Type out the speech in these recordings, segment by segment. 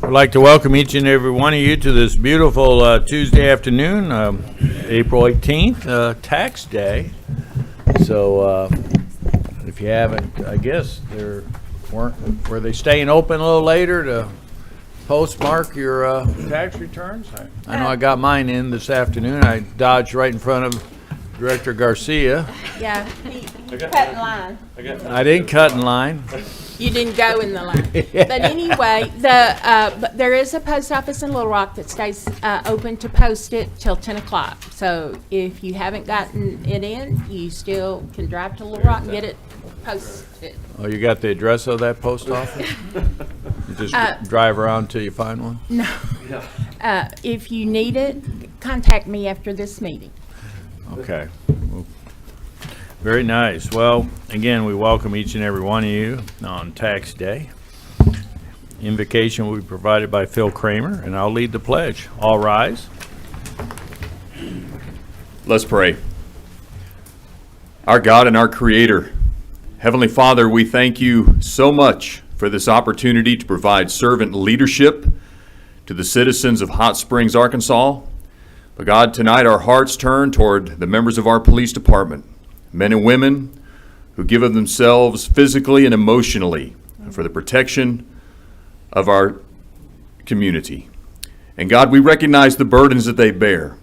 I'd like to welcome each and every one of you to this beautiful Tuesday afternoon, April 18th, tax day. So if you haven't, I guess were they staying open a little later to postmark your tax returns? I know I got mine in this afternoon. I dodged right in front of Director Garcia. Yeah, he cut in line. I didn't cut in line. You didn't go in the line. But anyway, but there is a post office in Little Rock that stays open to post it till 10 o'clock. So if you haven't gotten it in, you still can drive to Little Rock and get it posted. Oh, you got the address of that post office? You just drive around till you find one? No. If you need it, contact me after this meeting. Okay. Very nice. Well, again, we welcome each and every one of you on tax day. Invocation will be provided by Phil Kramer, and I'll lead the pledge. All rise. Let's pray. Our God and our Creator, Heavenly Father, we thank you so much for this opportunity to provide servant leadership to the citizens of Hot Springs, Arkansas. But God, tonight our hearts turn toward the members of our police department, men and women who give of themselves physically and emotionally for the protection of our community. And God, we recognize the burdens that they bear,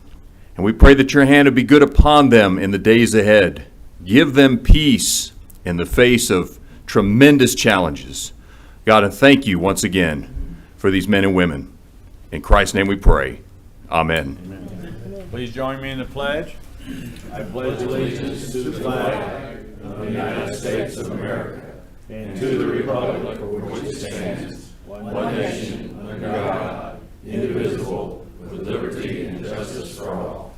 and we pray that your hand would be good upon them in the days ahead. Give them peace in the face of tremendous challenges. God, and thank you once again for these men and women. In Christ's name we pray. Amen. Amen. Please join me in the pledge. I pledge allegiance to the flag of the United States of America and to the republic for which it stands, one nation, under God, indivisible, with liberty and justice for all.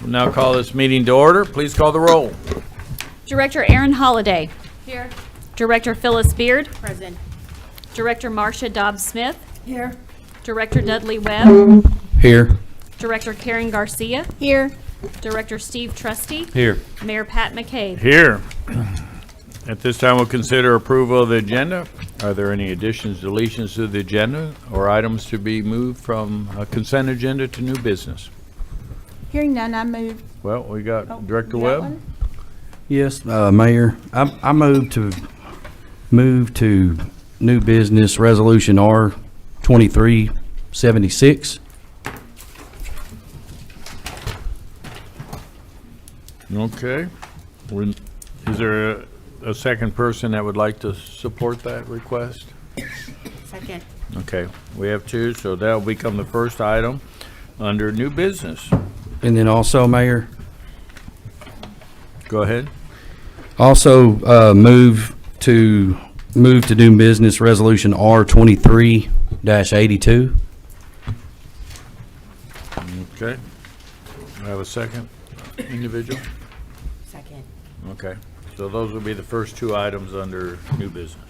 We'll now call this meeting to order. Please call the roll. Director Aaron Holliday. Here. Director Phyllis Beard. Present. Director Marcia Dobbs-Smith. Here. Director Dudley Webb. Here. Director Karen Garcia. Here. Director Steve Trusty. Here. Mayor Pat McCabe. Here. At this time, we'll consider approval of the agenda. Are there any additions, deletions to the agenda, or items to be moved from a consent agenda to new business? Hearing none, I move. Well, we got Director You got Webb. one? Yes, Mayor. I move to new business resolution R 2376. Okay. Is there a second person that would like to support that request? Second. Okay, we have two, so that'll become the first item under new business. And then also, Mayor, Go ahead. also move to new business resolution R 23-82. Okay. I have a second individual? Second. Okay, so those will be the first two items under new business.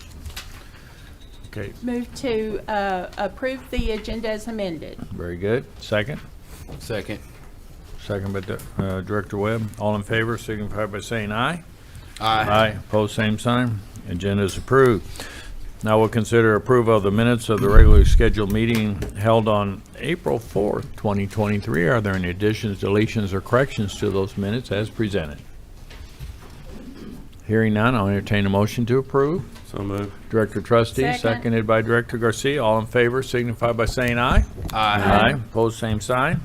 Okay, Move to approve the agenda as amended. very good. Second? Second. Second by Director Webb. All in favor signify by saying aye. Aye. Aye. Opposed, same sign. Agenda is approved. Now we'll consider approval of the minutes of the regularly scheduled meeting held on April 4th, 2023. Are there any additions, deletions, or corrections to those minutes as presented? Hearing none, I'll entertain a motion to approve. So moved. Director Trustee, Second. seconded by Director Garcia. All in favor signify by saying aye. Aye. Opposed, same sign.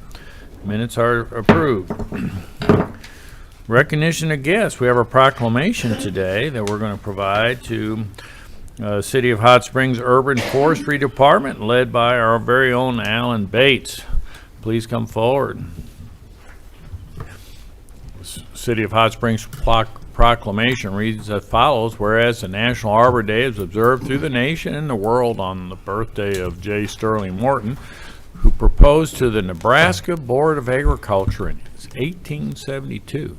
Minutes are approved. Recognition of guests. We have a proclamation today that we're going to provide to City of Hot Springs Urban Forestry Department, led by our very own Alan Bates. Please come forward. City of Hot Springs proclamation reads as follows: whereas the National Arbor Day is observed through the nation and the world on the birthday of J. Sterling Morton, who proposed to the Nebraska Board of Agriculture in 1872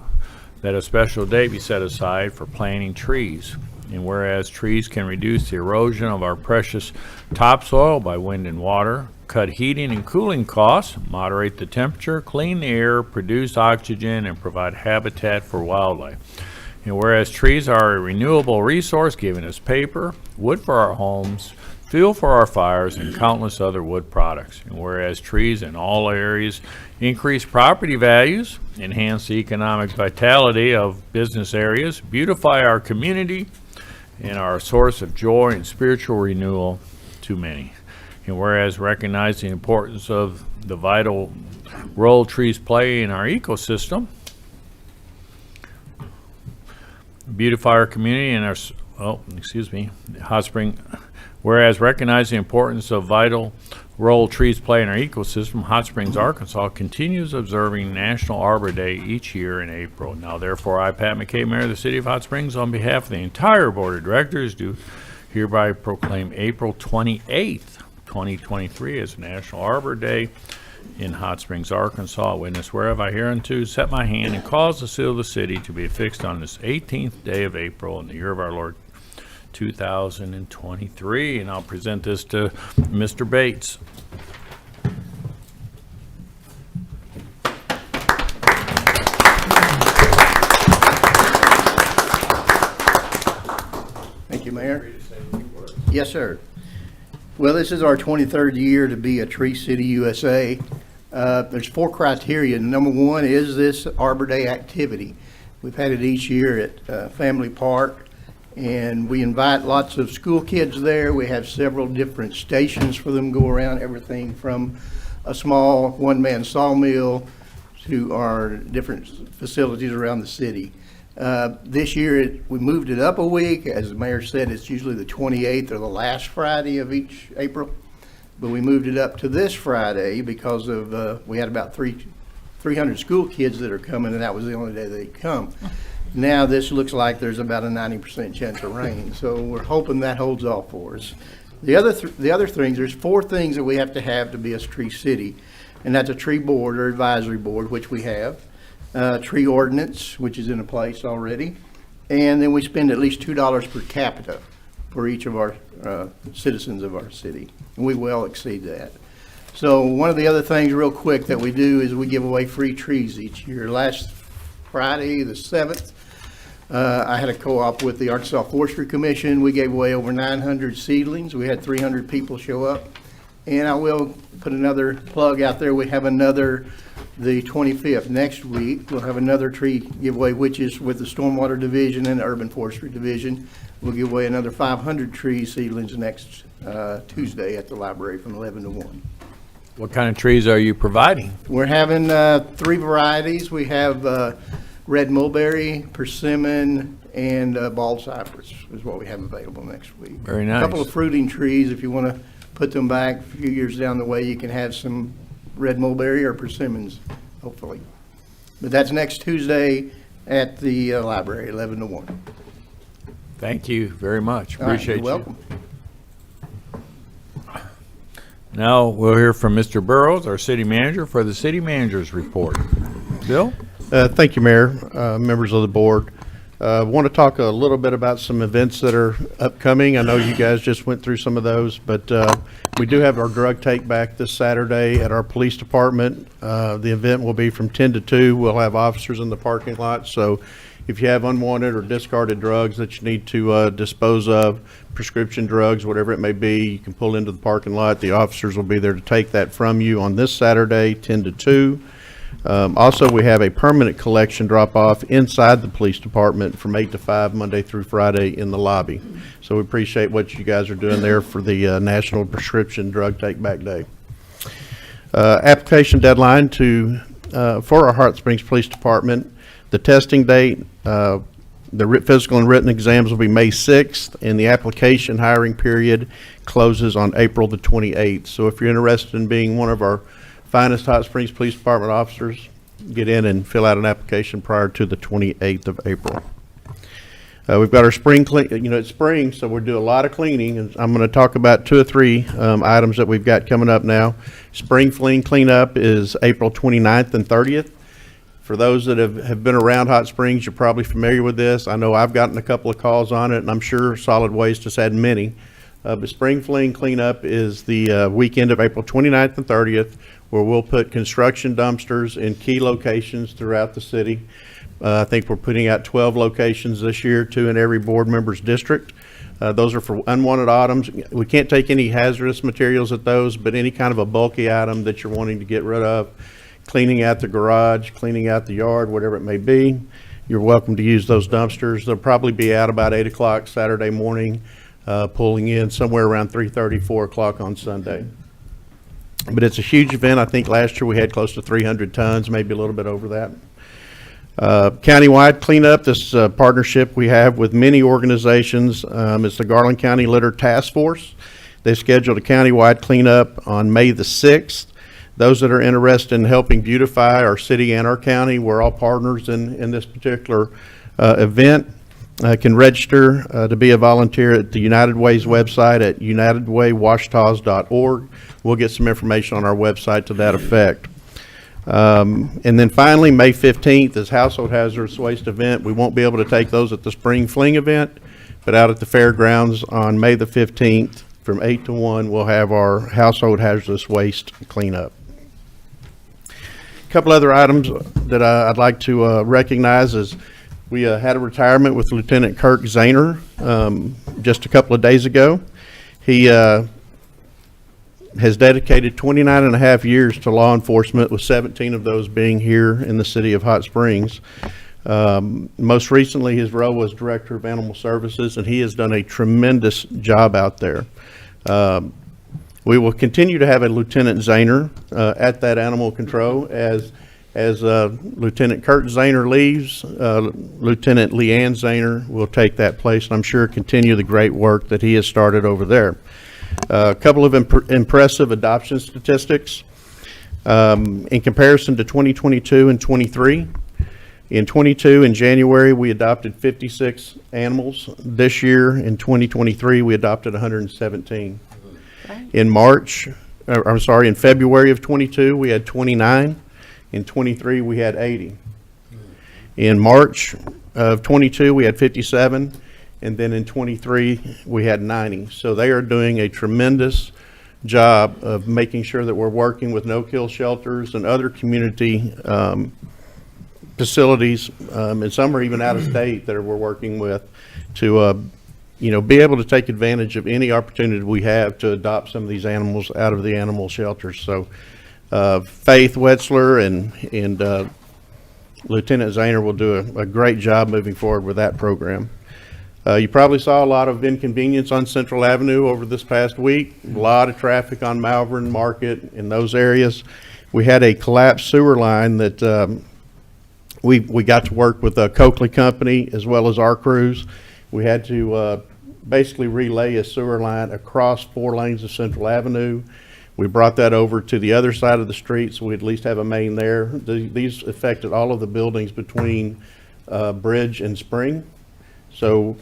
that a special day be set aside for planting trees. And whereas trees can reduce the erosion of our precious topsoil by wind and water, cut heating and cooling costs, moderate the temperature, clean the air, produce oxygen, and provide habitat for wildlife. And whereas trees are a renewable resource, giving us paper, wood for our homes, fuel for our fires, and countless other wood products. And whereas trees in all areas increase property values, enhance the economic vitality of business areas, beautify our community, and are a source of joy and spiritual renewal to many. And whereas recognize the importance of the vital role trees play in our ecosystem, beautify our community and our, Hot Spring. Whereas recognize the importance of vital role trees play in our ecosystem, Hot Springs, Arkansas continues observing National Arbor Day each year in April. Now therefore, I, Pat McKay, Mayor of the City of Hot Springs, on behalf of the entire Board of Directors, do hereby proclaim April 28th, 2023 as National Arbor Day in Hot Springs, Arkansas. Witness whereof I hereunto set my hand and cause the seal of the city to be affixed on this 18th day of April in the year of our Lord 2023. And I'll present this to Mr. Bates. Thank you, Mayor. Yes, sir. Well, this is our 23rd year to be a Tree City USA. There's 4 criteria. Number 1 is this Arbor Day activity. We've had it each year at Family Park, and we invite lots of school kids there. We have several different stations for them to go around, everything from a small one-man sawmill to our different facilities around the city. This year, we moved it up a week. As the mayor said, it's usually the 28th or the last Friday of each April. But we moved it up to this Friday because of, we had about 300 school kids that are coming, and that was the only day they'd come. Now this looks like there's about a 90% chance of rain, so we're hoping that holds off for us. The other things, there's 4 things that we have to be a tree city, and that's a tree board or advisory board, which we have, tree ordinance, which is in place already, and then we spend at least $2 per capita for each of our citizens of our city, and we well exceed that. So one of the other things real quick that we do is we give away free trees each year. Last Friday, the 7th, I had a co-op with the Arkansas Forestry Commission. We gave away over 900 seedlings. We had 300 people show up. And I will put another plug out there. We have another, the 25th, next week. We'll have another tree giveaway, which is with the Stormwater Division and the Urban Forestry Division. We'll give away another 500 tree seedlings next Tuesday at the library from 11 to 1. What kind of trees are you providing? We're having 3 varieties. We have red mulberry, persimmon, and bald cypress is what we have available next week. Very nice. A couple of fruiting trees. If you want to put them back a few years down the way, you can have some red mulberry or persimmons, hopefully. But that's next Tuesday at the library, 11 to 1. Thank you very much. All right, Appreciate you're welcome. you. Now we'll hear from Mr. Burrows, our city manager, for the city manager's report. Bill? Thank you, Mayor, members of the board. Want to talk a little bit about some events that are upcoming. I know you guys just went through some of those, but we do have our drug take back this Saturday at our police department. The event will be from 10 to 2. We'll have officers in the parking lot, so if you have unwanted or discarded drugs that you need to dispose of, prescription drugs, whatever it may be, you can pull into the parking lot. The officers will be there to take that from you on this Saturday, 10 to 2. Also, we have a permanent collection drop-off inside the police department from 8 to 5, Monday through Friday in the lobby. So we appreciate what you guys are doing there for the National Prescription Drug Take Back Day. Application deadline for our Hot Springs Police Department. The testing date, the physical and written exams will be May 6th, and the application hiring period closes on April the 28th. So if you're interested in being one of our finest Hot Springs Police Department officers, get in and fill out an application prior to the 28th of April. We've got our spring clean, it's spring, so we'll do a lot of cleaning, and I'm going to talk about 2 or 3 items that we've got coming up now. Spring cleanup is April 29th and 30th. For those that have been around Hot Springs, you're probably familiar with this. I know I've gotten a couple of calls on it, and I'm sure Solid Waste has had many. But Spring Fling Cleanup is the weekend of April 29th and 30th, where we'll put construction dumpsters in key locations throughout the city. I think we're putting out 12 locations this year, 2 in every board member's district. Those are for unwanted items. We can't take any hazardous materials at those, but any kind of a bulky item that you're wanting to get rid of, cleaning out the garage, cleaning out the yard, whatever it may be, you're welcome to use those dumpsters. They'll probably be out about 8 o'clock Saturday morning, pulling in somewhere around 3:30, 4 o'clock on Sunday. But it's a huge event. I think last year we had close to 300 tons, maybe a little bit over that. Countywide cleanup, this partnership we have with many organizations. It's the Garland County Litter Task Force. They scheduled a countywide cleanup on May the 6th. Those that are interested in helping beautify our city and our county, we're all partners in this particular event, can register to be a volunteer at the United Way's website at unitedwaywashtas.org. We'll get some information on our website to that effect. And then finally, May 15th is Household Hazardous Waste event. We won't be able to take those at the Spring Fling event, but out at the fairgrounds on May the 15th from 8 to 1, we'll have our Household Hazardous Waste cleanup. A couple other items that I'd like to recognize is we had a retirement with Lieutenant Kirk Zahner just a couple of days ago. He has dedicated 29 and a half years to law enforcement, with 17 of those being here in the city of Hot Springs. Most recently, his role was Director of Animal Services, and he has done a tremendous job out there. We will continue to have a Lieutenant Zahner at that animal control. As Lieutenant Kurt Zahner leaves, Lieutenant Leanne Zahner will take that place, and I'm sure continue the great work that he has started over there. A couple of impressive adoption statistics. In comparison to 2022 and 23, in 22, in January, we adopted 56 animals. This year, in 2023, we adopted 117. In in February of 22, we had 29. In 23, we had 80. In March of 22, we had 57. And then in 23, we had 90. So they are doing a tremendous job of making sure that we're working with no-kill shelters and other community facilities, and some are even out of state that we're working with to be able to take advantage of any opportunity we have to adopt some of these animals out of the animal shelters. So Faith Wetzler and Lieutenant Zahner will do a great job moving forward with that program. You probably saw a lot of inconvenience on Central Avenue over this past week. A lot of traffic on Malvern Market in those areas. We had a collapsed sewer line that we got to work with the Coakley Company as well as our crews. We had to basically relay a sewer line across 4 lanes of Central Avenue. We brought that over to the other side of the street, so we at least have a main there. These affected all of the buildings between Bridge and Spring. So,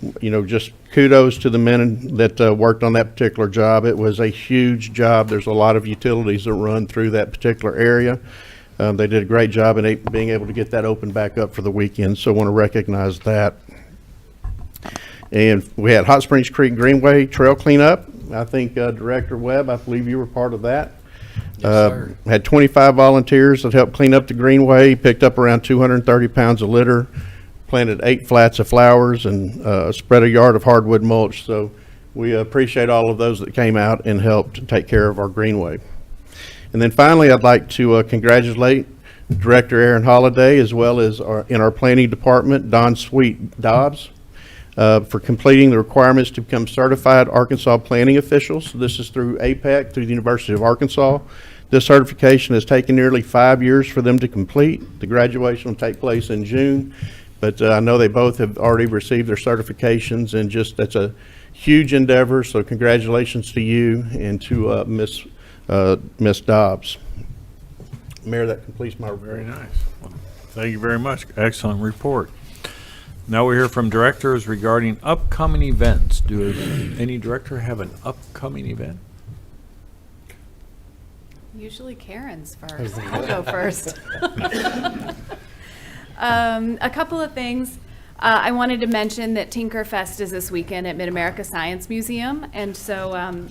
just kudos to the men that worked on that particular job. It was a huge job. There's a lot of utilities that run through that particular area. They did a great job in being able to get that open back up for the weekend, so I want to recognize that. And we had Hot Springs Creek Greenway Trail Cleanup. I think Director Webb, I believe you were part of that. Yes, sir. Had 25 volunteers that helped clean up the Greenway, picked up around 230 pounds of litter, planted 8 flats of flowers, and spread a yard of hardwood mulch. So we appreciate all of those that came out and helped take care of our Greenway. And then finally, I'd like to congratulate Director Aaron Holliday, as well as in our planning department, Don Sweet Dobbs, for completing the requirements to become certified Arkansas planning officials. This is through APEC, through the University of Arkansas. This certification has taken nearly 5 years for them to complete. The graduation will take place in June, but I know they both have already received their certifications, and that's a huge endeavor. So congratulations to you and to Miss Dobbs. Mayor, that completes my report. Very nice. Well, thank you very much. Excellent report. Now we hear from directors regarding upcoming events. Do any director have an upcoming event? Usually Karen's first. I'll go first. A couple of things. I wanted to mention that Tinkerfest is this weekend at Mid-America Science Museum, and so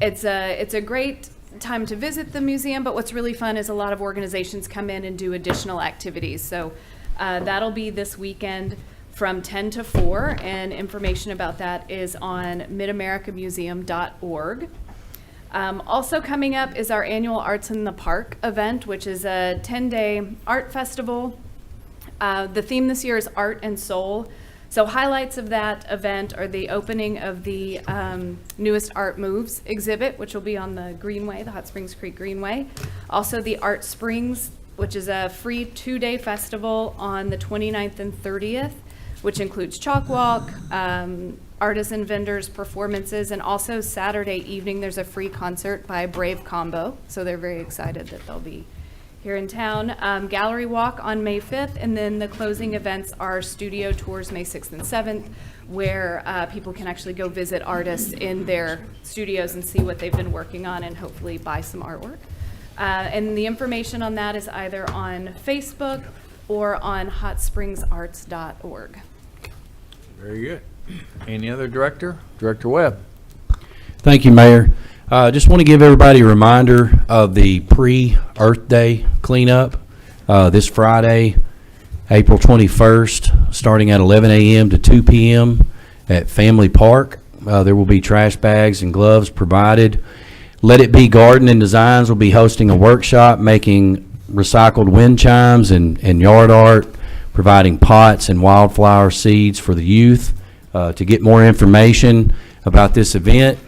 it's a great time to visit the museum, but what's really fun is a lot of organizations come in and do additional activities. So that'll be this weekend from 10 to 4, and information about that is on midamericamuseum.org. Also coming up is our annual Arts in the Park event, which is a 10-day art festival. The theme this year is Art and Soul. So highlights of that event are the opening of the newest Art Moves exhibit, which will be on the Greenway, the Hot Springs Creek Greenway. Also the Art Springs, which is a free 2-day festival on the 29th and 30th, which includes chalk walk, artisan vendors, performances, and also Saturday evening there's a free concert by Brave Combo. So they're very excited that they'll be here in town. Gallery walk on May 5th, and then the closing events are studio tours May 6th and 7th, where people can actually go visit artists in their studios and see what they've been working on and hopefully buy some artwork. And the information on that is either on Facebook or on hotspringsarts.org. Very good. Any other director? Director Webb. Thank you, Mayor. Just want to give everybody a reminder of the pre-Earth Day cleanup this Friday, April 21st, starting at 11 a.m. to 2 p.m. at Family Park. There will be trash bags and gloves provided. Let It Be Garden and Designs will be hosting a workshop making recycled wind chimes and yard art, providing pots and wildflower seeds for the youth. To get more information about this event,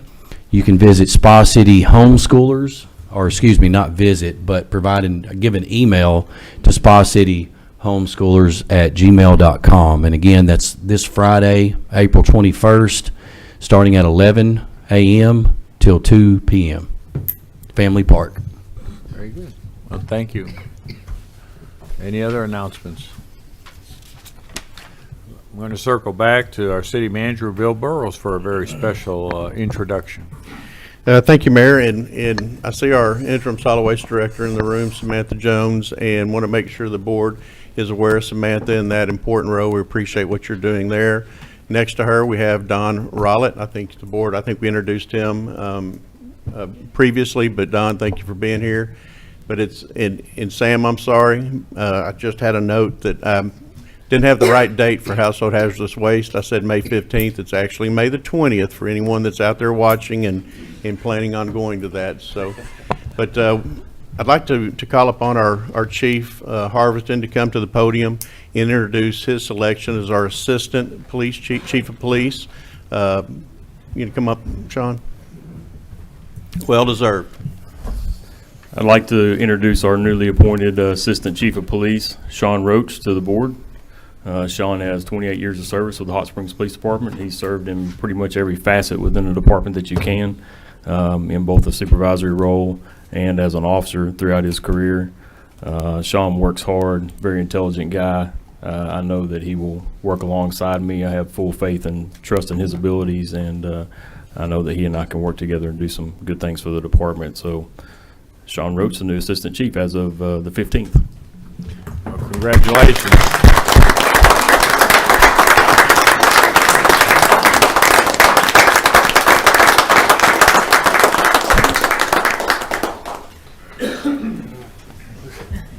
you can visit Spa City Homeschoolers, or excuse me, not visit, but give an email to Spa City Homeschoolers at gmail.com. And again, that's this Friday, April 21st, starting at 11 a.m. till 2 p.m. Family Park. Very good. Well, thank you. Any other announcements? I'm going to circle back to our city manager, Bill Burrows, for a very special introduction. Thank you, Mayor, and I see our interim solid waste director in the room, Samantha Jones, and want to make sure the board is aware of Samantha in that important role. We appreciate what you're doing there. Next to her, we have Don Rollett. I think we introduced him previously, but Don, thank you for being here. But it's, and Sam, I'm sorry, I just had a note that didn't have the right date for household hazardous waste. I said May 15th. It's actually May the 20th for anyone that's out there watching and planning on going to that. So, but I'd like to call upon our chief, Harveston, to come to the podium and introduce his selection as our assistant police chief of police. You can come up, Sean. Well deserved. I'd like to introduce our newly appointed Assistant Chief of Police, Sean Roach, to the board. Sean has 28 years of service with the Hot Springs Police Department. He's served in pretty much every facet within the department that you can, in both the supervisory role and as an officer throughout his career. Sean works hard, very intelligent guy. I know that he will work alongside me. I have full faith and trust in his abilities, and I know that he and I can work together and do some good things for the department. So Sean Roach, the new Assistant Chief as of the 15th. Well, congratulations.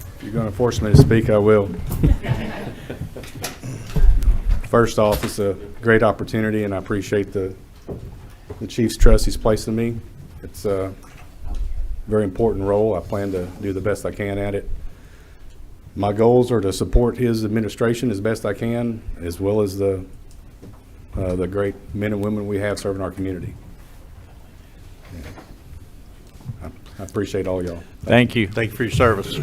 If you're going to force me to speak, I will. First off, it's a great opportunity, and I appreciate the Chief's trust he's placed in me. It's a very important role. I plan to do the best I can at it. My goals are to support his administration as best I can, as well as the great men and women we have serving our community. I appreciate all y'all. Thank you. Thank you for your service.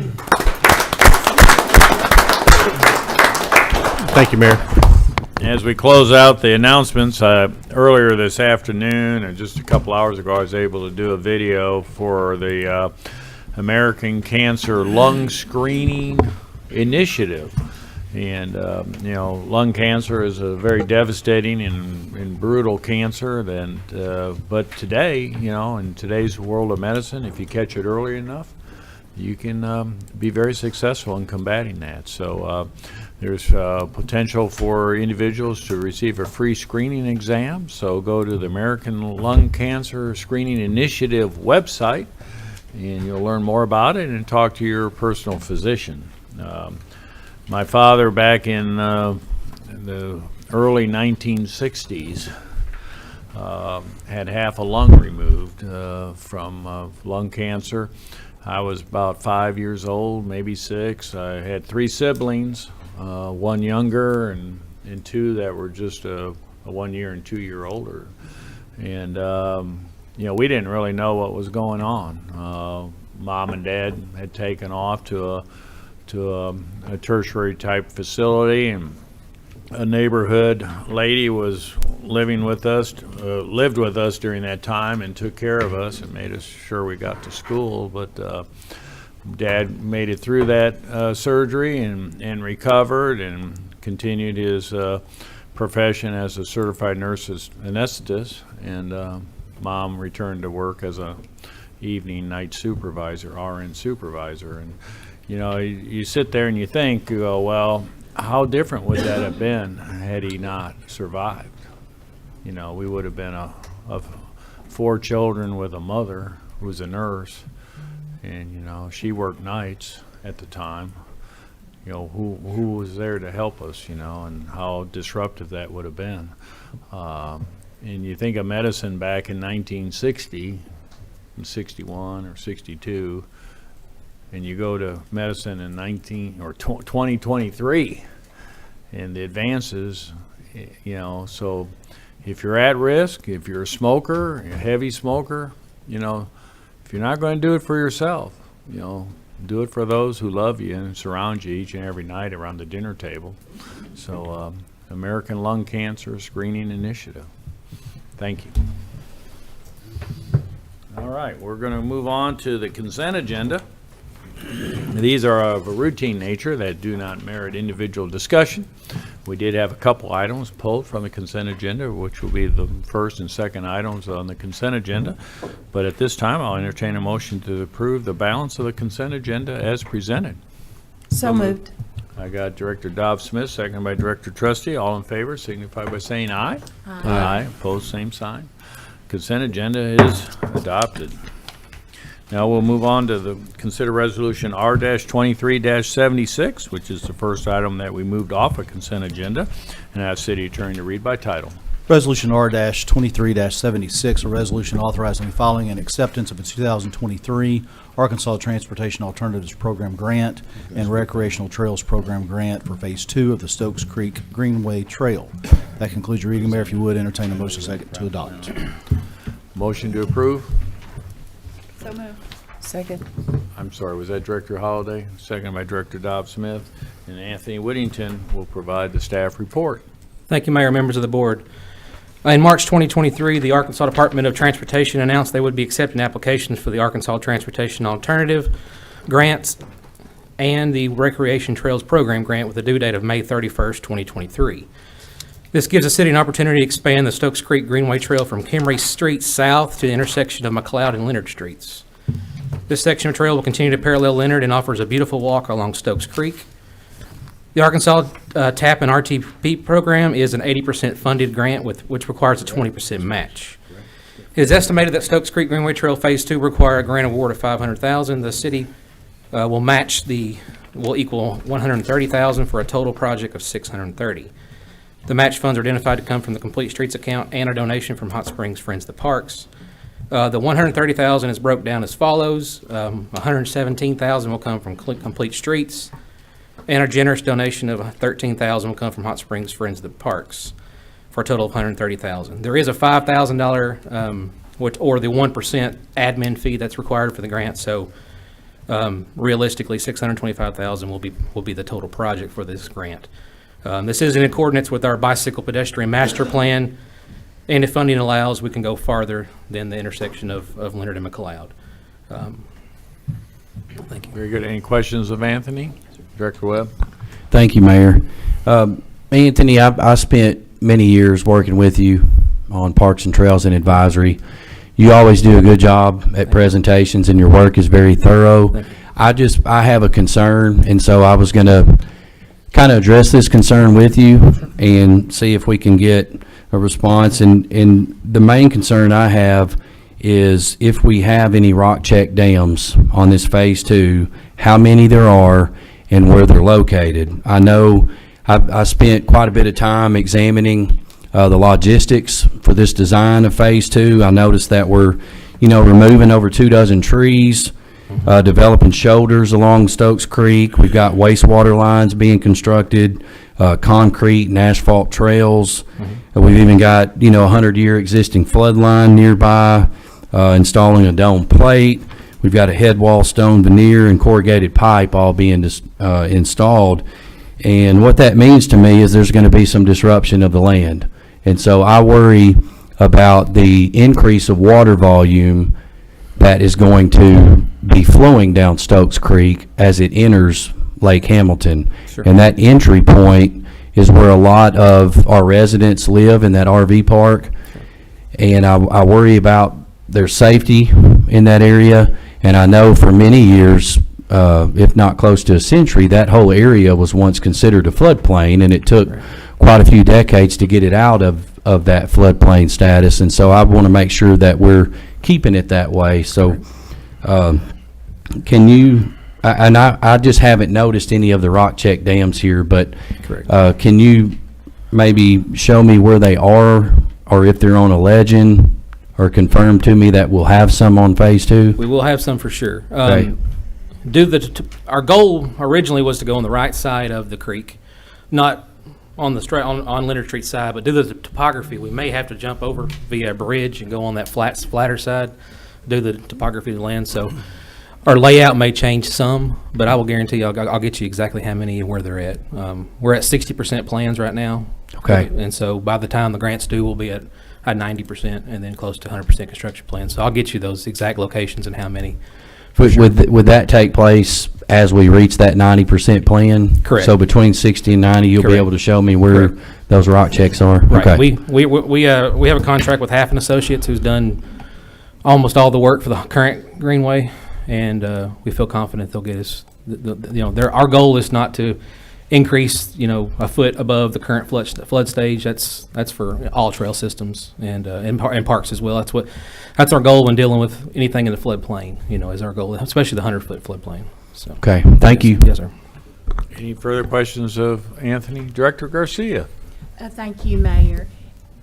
Thank you, Mayor. As we close out the announcements, earlier this afternoon, and just a couple hours ago, I was able to do a video for the American Cancer Lung Screening Initiative. And, lung cancer is a very devastating and brutal cancer. But today, in today's world of medicine, if you catch it early enough, you can be very successful in combating that. So there's potential for individuals to receive a free screening exam. So go to the American Lung Cancer Screening Initiative website, and you'll learn more about it and talk to your personal physician. My father, back in the early 1960s, had half a lung removed from lung cancer. I was about 5 years old, maybe 6. I had 3 siblings, one younger and 2 that were just a 1 year and 2 year older. And we didn't really know what was going on. Mom and Dad had taken off to a tertiary type facility, and a neighborhood lady was lived with us during that time and took care of us and made us sure we got to school. But Dad made it through that surgery and recovered and continued his profession as a certified nurse anesthetist, and Mom returned to work as a evening night supervisor, RN supervisor. And you sit there and you think, you go, well, how different would that have been had he not survived? We would have been of 4 children with a mother who was a nurse, and she worked nights at the time. Who was there to help us, and how disruptive that would have been. And you think of medicine back in 1960, 61 or 62, and you go to medicine in 2023, and the advances, so if you're at risk, if you're a smoker, a heavy smoker, if you're not going to do it for yourself, do it for those who love you and surround you each and every night around the dinner table. So American Lung Cancer Screening Initiative. Thank you. All right, we're going to move on to the consent agenda. These are of a routine nature that do not merit individual discussion. We did have a couple items pulled from the consent agenda, which will be the first and second items on the consent agenda. But at this time, I'll entertain a motion to approve the balance of the consent agenda as presented. So moved. I got Director Dobbs-Smith, seconded by Director Trustee. All in favor signify by saying aye. Aye. Opposed, same sign. Consent agenda is adopted. Now we'll move on to the consider resolution R-23-76, which is the first item that we moved off a consent agenda, and I have City Attorney to read by title. Resolution R-23-76, a resolution authorizing the following and acceptance of a 2023 Arkansas Transportation Alternatives Program grant and Recreational Trails Program grant for Phase 2 of the Stokes Creek Greenway Trail. That concludes your reading, Mayor. If you would, entertain a motion second to adopt. Motion to approve? So moved. Second. I'm sorry, was that Director Holliday? Seconded by Director Dobbs-Smith. And Anthony Whittington will provide the staff report. Thank you, Mayor, members of the board. In March 2023, the Arkansas Department of Transportation announced they would be accepting applications for the Arkansas Transportation Alternative Grants and the Recreation Trails Program grant with a due date of May 31st, 2023. This gives the city an opportunity to expand the Stokes Creek Greenway Trail from Kimry Street south to the intersection of McLeod and Leonard Streets. This section of trail will continue to parallel Leonard and offers a beautiful walk along Stokes Creek. The Arkansas TAP and RTP program is an 80% funded grant which requires a 20% match. It is estimated that Stokes Creek Greenway Trail Phase 2 will require a grant award of $500,000. The city will equal $130,000 for a total project of $630,000. The match funds are identified to come from the Complete Streets account and a donation from Hot Springs Friends of the Parks. The $130,000 is broke down as follows. $117,000 will come from Complete Streets, and a generous donation of $13,000 will come from Hot Springs Friends of the Parks, for a total of $130,000. There is a $5,000, or the 1% admin fee that's required for the grant. So realistically, $625,000 will be the total project for this grant. This is in accordance with our bicycle pedestrian master plan, and if funding allows, we can go farther than the intersection of Leonard and McLeod. Thank you. Very good. Any questions of Anthony? Director Webb? Thank you, Mayor. Anthony, I spent many years working with you on Parks and Trails and Advisory. You always do a good job at presentations, and your work is very thorough. I have a concern, and so I was going to kind of address this concern with you and see if we can get a response. And the main concern I have is if we have any rock check dams on this phase 2, how many there are and where they're located. I know I spent quite a bit of time examining the logistics for this design of phase 2. I noticed that we're, removing over 24 trees, developing shoulders along Stokes Creek. We've got wastewater lines being constructed, concrete and asphalt trails. We've even got, a 100-year existing flood line nearby, installing a dome plate. We've got a head wall stone veneer and corrugated pipe all being installed. And what that means to me is there's going to be some disruption of the land. And so I worry about the increase of water volume that is going to be flowing down Stokes Creek as it enters Lake Hamilton. Sure. And that entry point is where a lot of our residents live in that RV park. And I worry about their safety in that area. And I know for many years, if not close to a century, that whole area was once considered a floodplain, and it took quite a few decades to get it out of that floodplain status. And so I want to make sure that we're keeping it that way. So can you, and I just haven't noticed any of the rock check dams here, but can you maybe show me where they are, or if they're on a legend, or confirm to me that we'll have some on phase 2? We will have some for sure. Okay. Our goal originally was to go on the right side of the creek, not on the on Leonard Street side, but due to the topography, we may have to jump over via a bridge and go on that flatter side due to the topography of the land. So our layout may change some, but I will guarantee you, I'll get you exactly how many and where they're at. We're at 60% plans right now. Okay. And so by the time the grant's due, we'll be at 90% and then close to 100% construction plan. So I'll get you those exact locations and how many. Would that take place as we reach that 90% plan? Correct. So between 60 and 90, you'll be Correct. able to show me where Correct. those rock checks are? Right. Okay. We have a contract with Half and Associates who's done almost all the work for the current greenway, and we feel confident they'll get us. Our goal is not to increase, a foot above the current flood stage. That's for all trail systems and parks as well. That's our goal when dealing with anything in the floodplain. Is our goal, especially the 100-foot floodplain. So. Okay. Thank you. Yes, sir. Any further questions of Anthony? Director Garcia? Thank you, Mayor.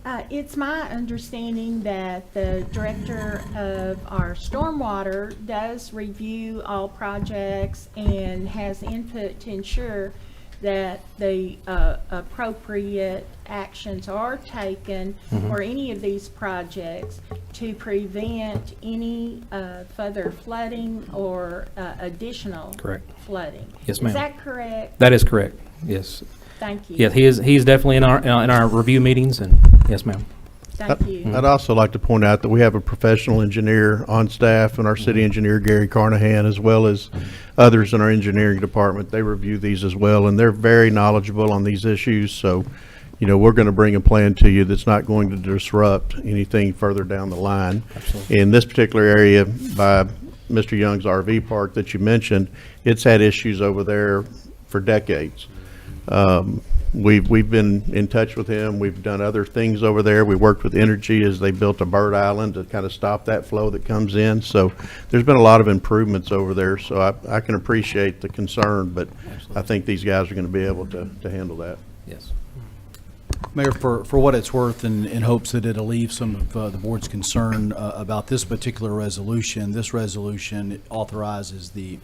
It's my understanding that the director of our stormwater does review all projects and has input to ensure that the appropriate actions are taken for any of these projects to prevent any further flooding or additional Correct. flooding. Yes, ma'am. Is that correct? That is correct. Yes. Thank you. Yeah, he's definitely in our review meetings, and yes, ma'am. Thank you. I'd also like to point out that we have a professional engineer on staff, and our city engineer, Gary Carnahan, as well as others in our engineering department. They review these as well, and they're very knowledgeable on these issues. So, we're going to bring a plan to you that's not going to disrupt anything further down the line. Absolutely. In this particular area by Mr. Young's RV park that you mentioned, it's had issues over there for decades. We've been in touch with him. We've done other things over there. We worked with Energy as they built a bird island to kind of stop that flow that comes in. So there's been a lot of improvements over there. So I can appreciate the concern, but I think these guys are going to be able to handle that. Yes. Mayor, for what it's worth, in hopes that it alleviates some of the board's concern about this particular resolution, this resolution authorizes the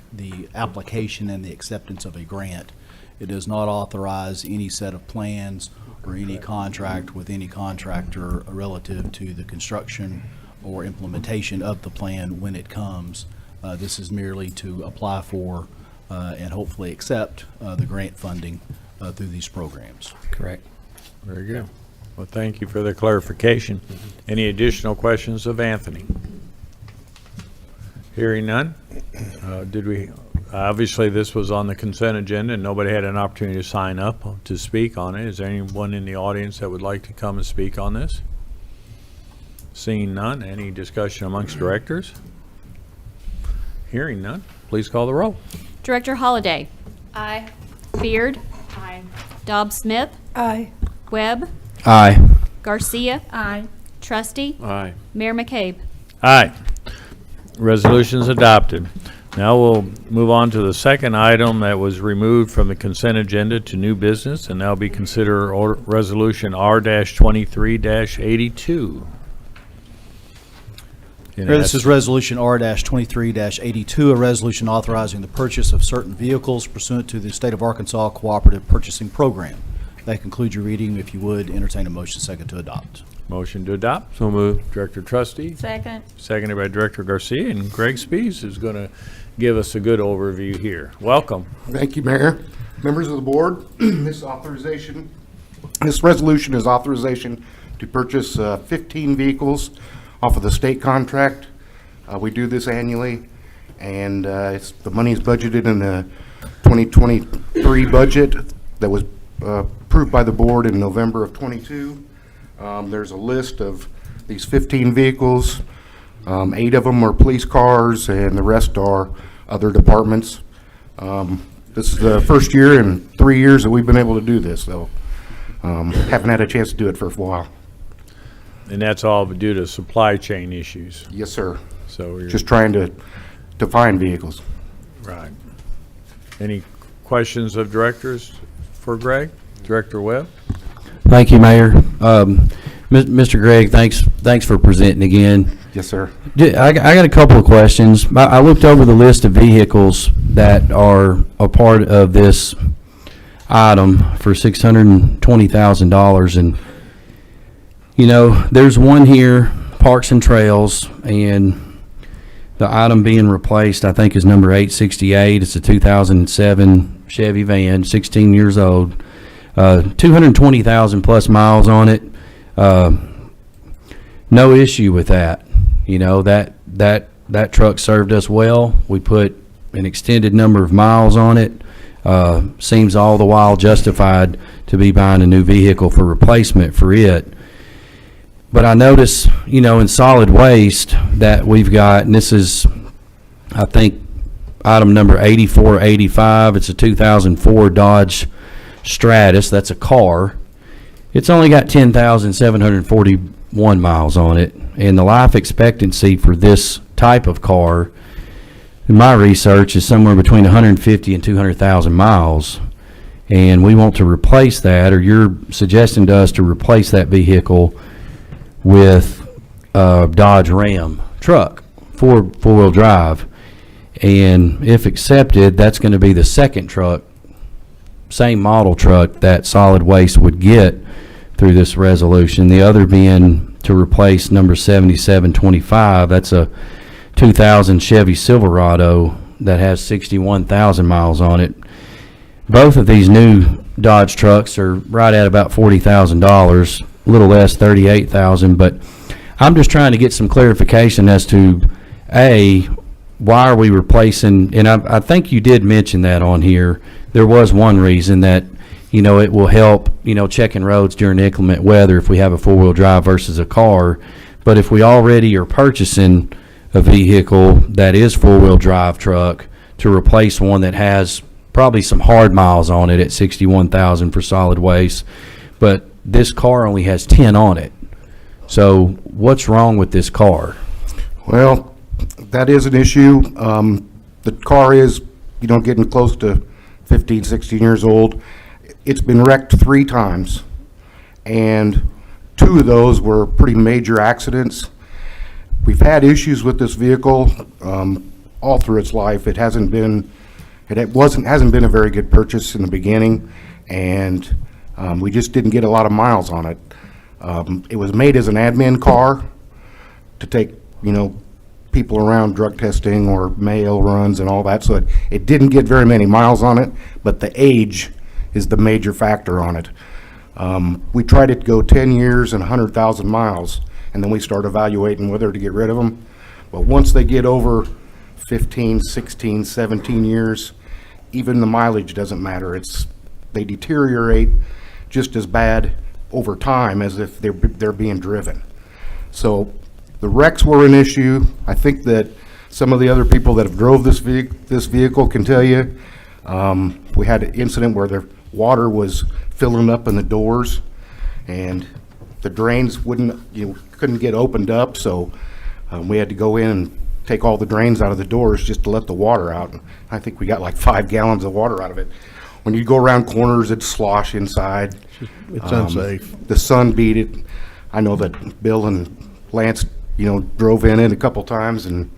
application and the acceptance of a grant. It does not authorize any set of plans or any contract with any contractor relative to the construction or implementation of the plan when it comes. This is merely to apply for and hopefully accept the grant funding through these programs. Correct. Very good. Well, thank you for the clarification. Any additional questions of Anthony? Hearing none. Obviously, this was on the consent agenda, and nobody had an opportunity to sign up to speak on it. Is there anyone in the audience that would like to come and speak on this? Seeing none, any discussion amongst directors? Hearing none. Please call the roll. Director Holliday. Aye. Beard. Aye. Dobbs Smith. Aye. Webb. Aye. Garcia. Aye. Trustee. Aye. Mayor McCabe. Aye. Resolution's adopted. Now we'll move on to the second item that was removed from the consent agenda to new business, and that'll be consider Resolution R-23-82. Mayor, this is Resolution R-23-82, a resolution authorizing the purchase of certain vehicles pursuant to the State of Arkansas Cooperative Purchasing Program. That concludes your reading. If you would, entertain a motion second to adopt. Motion to adopt. So moved. Director Trustee, Second. seconded by Director Garcia, and Greg Spees is going to give us a good overview here. Welcome. Thank you, Mayor. Members of the board, this resolution is authorization to purchase 15 vehicles off of the state contract. We do this annually, and the money is budgeted in the 2023 budget that was approved by the board in November of '22. There's a list of these 15 vehicles. 8 of them are police cars, and the rest are other departments. This is the first year in 3 years that we've been able to do this, so haven't had a chance to do it for a while. And that's all due to supply chain issues. Yes, sir. So you're Just trying to find vehicles. right. Any questions of directors for Greg? Director Webb? Thank you, Mayor. Mr. Gregg, thanks for presenting again. Yes, sir. I got a couple of questions. I looked over the list of vehicles that are a part of this item for $620,000, and there's one here, Parks and Trails, and the item being replaced, I think, is number 868. It's a 2007 Chevy van, 16 years old, 220,000 plus miles on it. No issue with that. That truck served us well. We put an extended number of miles on it. Seems all the while justified to be buying a new vehicle for replacement for it. But I notice, in solid waste that we've got, and this is, I think, item number 8485. It's a 2004 Dodge Stratus. That's a car. It's only got 10,741 miles on it, and the life expectancy for this type of car, in my research, is somewhere between 150 and 200,000 miles. And we want to replace that, or you're suggesting to us to replace that vehicle with a Dodge Ram truck, four-wheel drive. And if accepted, that's going to be the second truck, same model truck, that solid waste would get through this resolution. The other being to replace number 7725. That's a 2000 Chevy Silverado that has 61,000 miles on it. Both of these new Dodge trucks are right at about $40,000, a little less, $38,000. But I'm just trying to get some clarification as to, A, why are we replacing, and I think you did mention that on here. There was one reason that, it will help, checking roads during inclement weather if we have a four-wheel drive versus a car. But if we already are purchasing a vehicle that is four-wheel drive truck to replace one that has probably some hard miles on it at 61,000 for solid waste, but this car only has 10 on it. So what's wrong with this car? Well, that is an issue. The car is, getting close to 15, 16 years old. It's been wrecked 3 times, and 2 of those were pretty major accidents. We've had issues with this vehicle all through its life. It hasn't been a very good purchase in the beginning, and we just didn't get a lot of miles on it. It was made as an admin car to take, people around drug testing or mail runs and all that, so it didn't get very many miles on it, but the age is the major factor on it. We tried it to go 10 years and 100,000 miles, and then we start evaluating whether to get rid of them. But once they get over 15, 16, 17 years, even the mileage doesn't matter. They deteriorate just as bad over time as if they're being driven. So the wrecks were an issue. I think that some of the other people that have drove this vehicle can tell you. We had an incident where the water was filling up in the doors, and the drains couldn't get opened up, so we had to go in and take all the drains out of the doors just to let the water out. I think we got like 5 gallons of water out of it. When you go around corners, it's slosh inside. It's unsafe. The sun beat it. I know that Bill and Lance, drove in it a couple times, and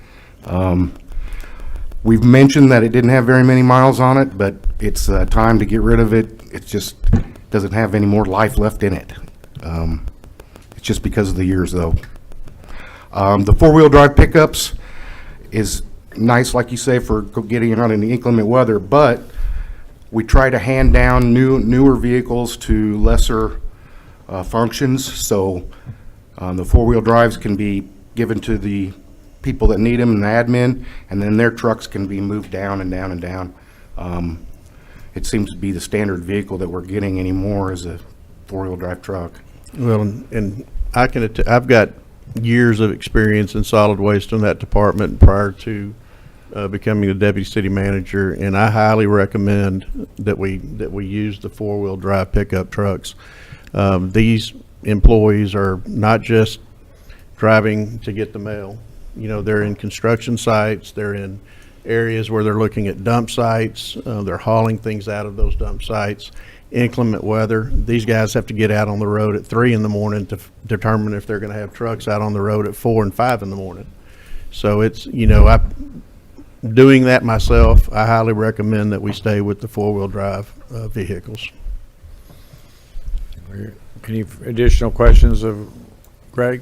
we've mentioned that it didn't have very many miles on it, but it's time to get rid of it. It just doesn't have any more life left in it. It's just because of the years, though. The four-wheel drive pickups is nice, like you say, for getting around in the inclement weather, but we try to hand down newer vehicles to lesser functions, so the four-wheel drives can be given to the people that need them and the admin, and then their trucks can be moved down and down and down. It seems to be the standard vehicle that we're getting anymore is a four-wheel drive truck. Well, and I've got years of experience in solid waste in that department prior to becoming the deputy city manager, and I highly recommend that we use the four-wheel drive pickup trucks. These employees are not just driving to get the mail. They're in construction sites, they're in areas where they're looking at dump sites, they're hauling things out of those dump sites. Inclement weather, these guys have to get out on the road at 3 in the morning to determine if they're going to have trucks out on the road at 4 and 5 in the morning. So it's, doing that myself, I highly recommend that we stay with the four-wheel drive vehicles. Any additional questions of Greg?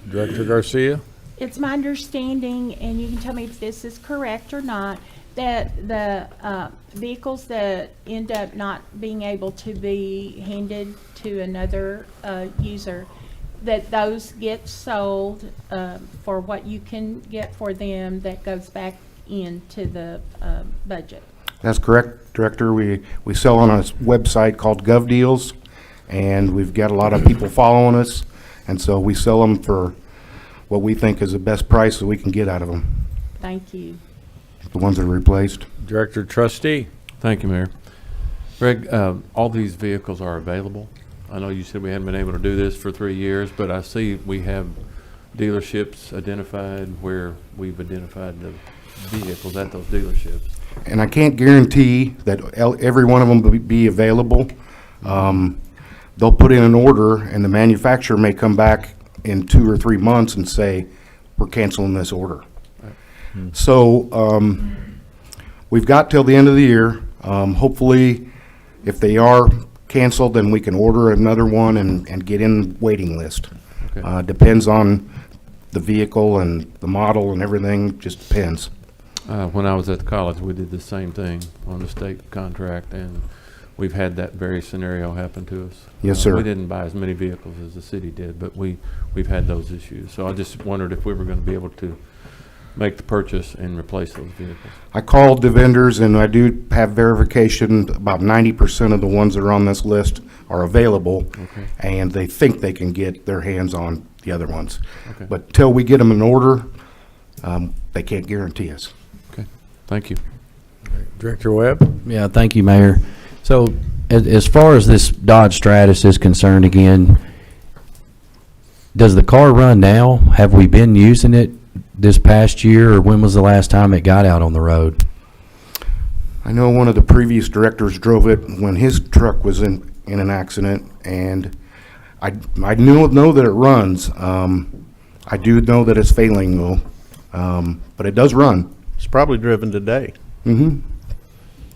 Director Garcia? It's my understanding, and you can tell me if this is correct or not, that the vehicles that end up not being able to be handed to another user, that those get sold for what you can get for them that goes back into the budget. That's correct, Director. We sell on a website called GovDeals, and we've got a lot of people following us, and so we sell them for what we think is the best price that we can get out of them, Thank you. the ones that are replaced. Director Trustee? Thank you, Mayor. Greg, all these vehicles are available. I know you said we hadn't been able to do this for 3 years, but I see we have dealerships identified where we've identified the vehicles at those dealerships. And I can't guarantee that every one of them will be available. They'll put in an order, and the manufacturer may come back in 2 or 3 months and say, we're canceling this order. So we've got till the end of the year. Hopefully, if they are canceled, then we can order another one and get in the waiting list. Okay. Depends on the vehicle and the model and everything, just depends. When I was at the college, we did the same thing on the state contract, and we've had that very scenario happen to us. Yes, sir. We didn't buy as many vehicles as the city did, but we've had those issues. So I just wondered if we were going to be able to make the purchase and replace those vehicles. I called the vendors, and I do have verification. About 90% of the ones that are on this list are available, Okay. and they think they can get their hands on the other ones. Okay. But till we get them in order, they can't guarantee us. Okay, thank you. Director Webb? Yeah, thank you, Mayor. So as far as this Dodge Stratus is concerned again, does the car run now? Have we been using it this past year, or when was the last time it got out on the road? I know one of the previous directors drove it when his truck was in an accident, and I know that it runs. I do know that it's failing though, but it does run. It's probably driven today, Mm-hmm.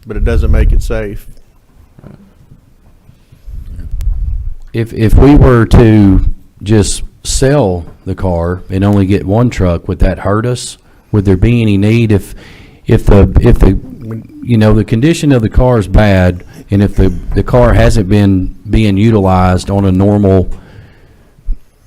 but it doesn't make it safe. If we were to just sell the car and only get one truck, would that hurt us? Would there be any need if the condition of the car is bad, and if the car hasn't been being utilized on a normal,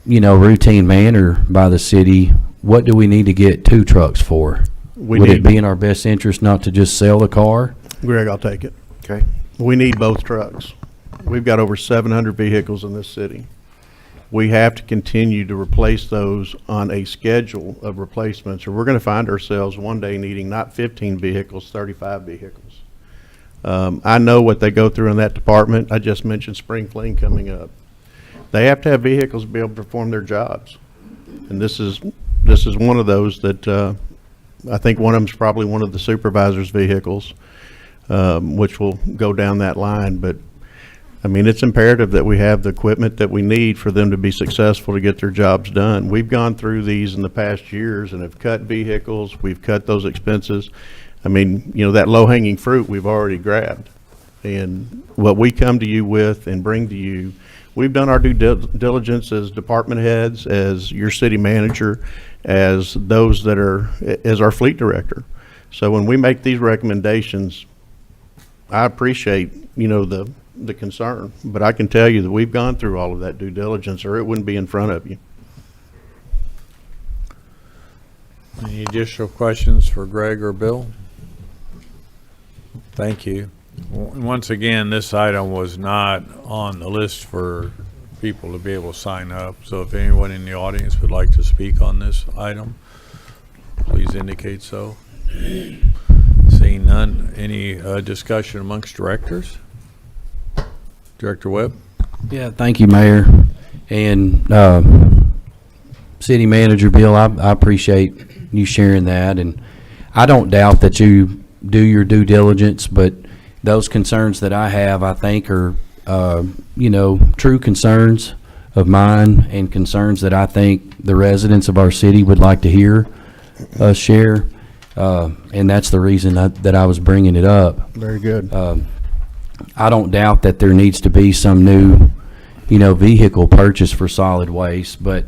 routine manner by the city, what do we need to get 2 trucks for? Would it be in our best interest not to just sell the car? Greg, I'll take it. Okay. We need both trucks. We've got over 700 vehicles in this city. we have to continue to replace those on a schedule of replacements, or we're going to find ourselves one day needing not 15 vehicles, 35 vehicles. I know what they go through in that department. I just mentioned spring clean coming up. They have to have vehicles to be able to perform their jobs. And this is one of those that I think one of them is probably one of the supervisor's vehicles, which will go down that line. But I mean, it's imperative that we have the equipment that we need for them to be successful to get their jobs done. We've gone through these in the past years and have cut vehicles. We've cut those expenses. I mean, you know, that low-hanging fruit we've already grabbed. And what we come to you with and bring to you, we've done our due diligence as department heads, as your city manager, as those that are, as our fleet director. So when we make these recommendations, I appreciate, you know, the concern, but I can tell you that we've gone through all of that due diligence, or it wouldn't be in front of you. Any additional questions for Greg or Bill? Thank you. Once again, this item was not on the list for people to be able to sign up. So if anyone in the audience would like to speak on this item, please indicate so. Seeing none, any discussion amongst directors? Director Webb? Yeah, thank you, Mayor. And City Manager Bill, I appreciate you sharing that. And I don't doubt that you do your due diligence, but those concerns that I have, I think are, you know, true concerns of mine and concerns that I think the residents of our city would like to hear us share. And that's the reason that I was bringing it up. Very good. I don't doubt that there needs to be some new, you know, vehicle purchase for solid waste, but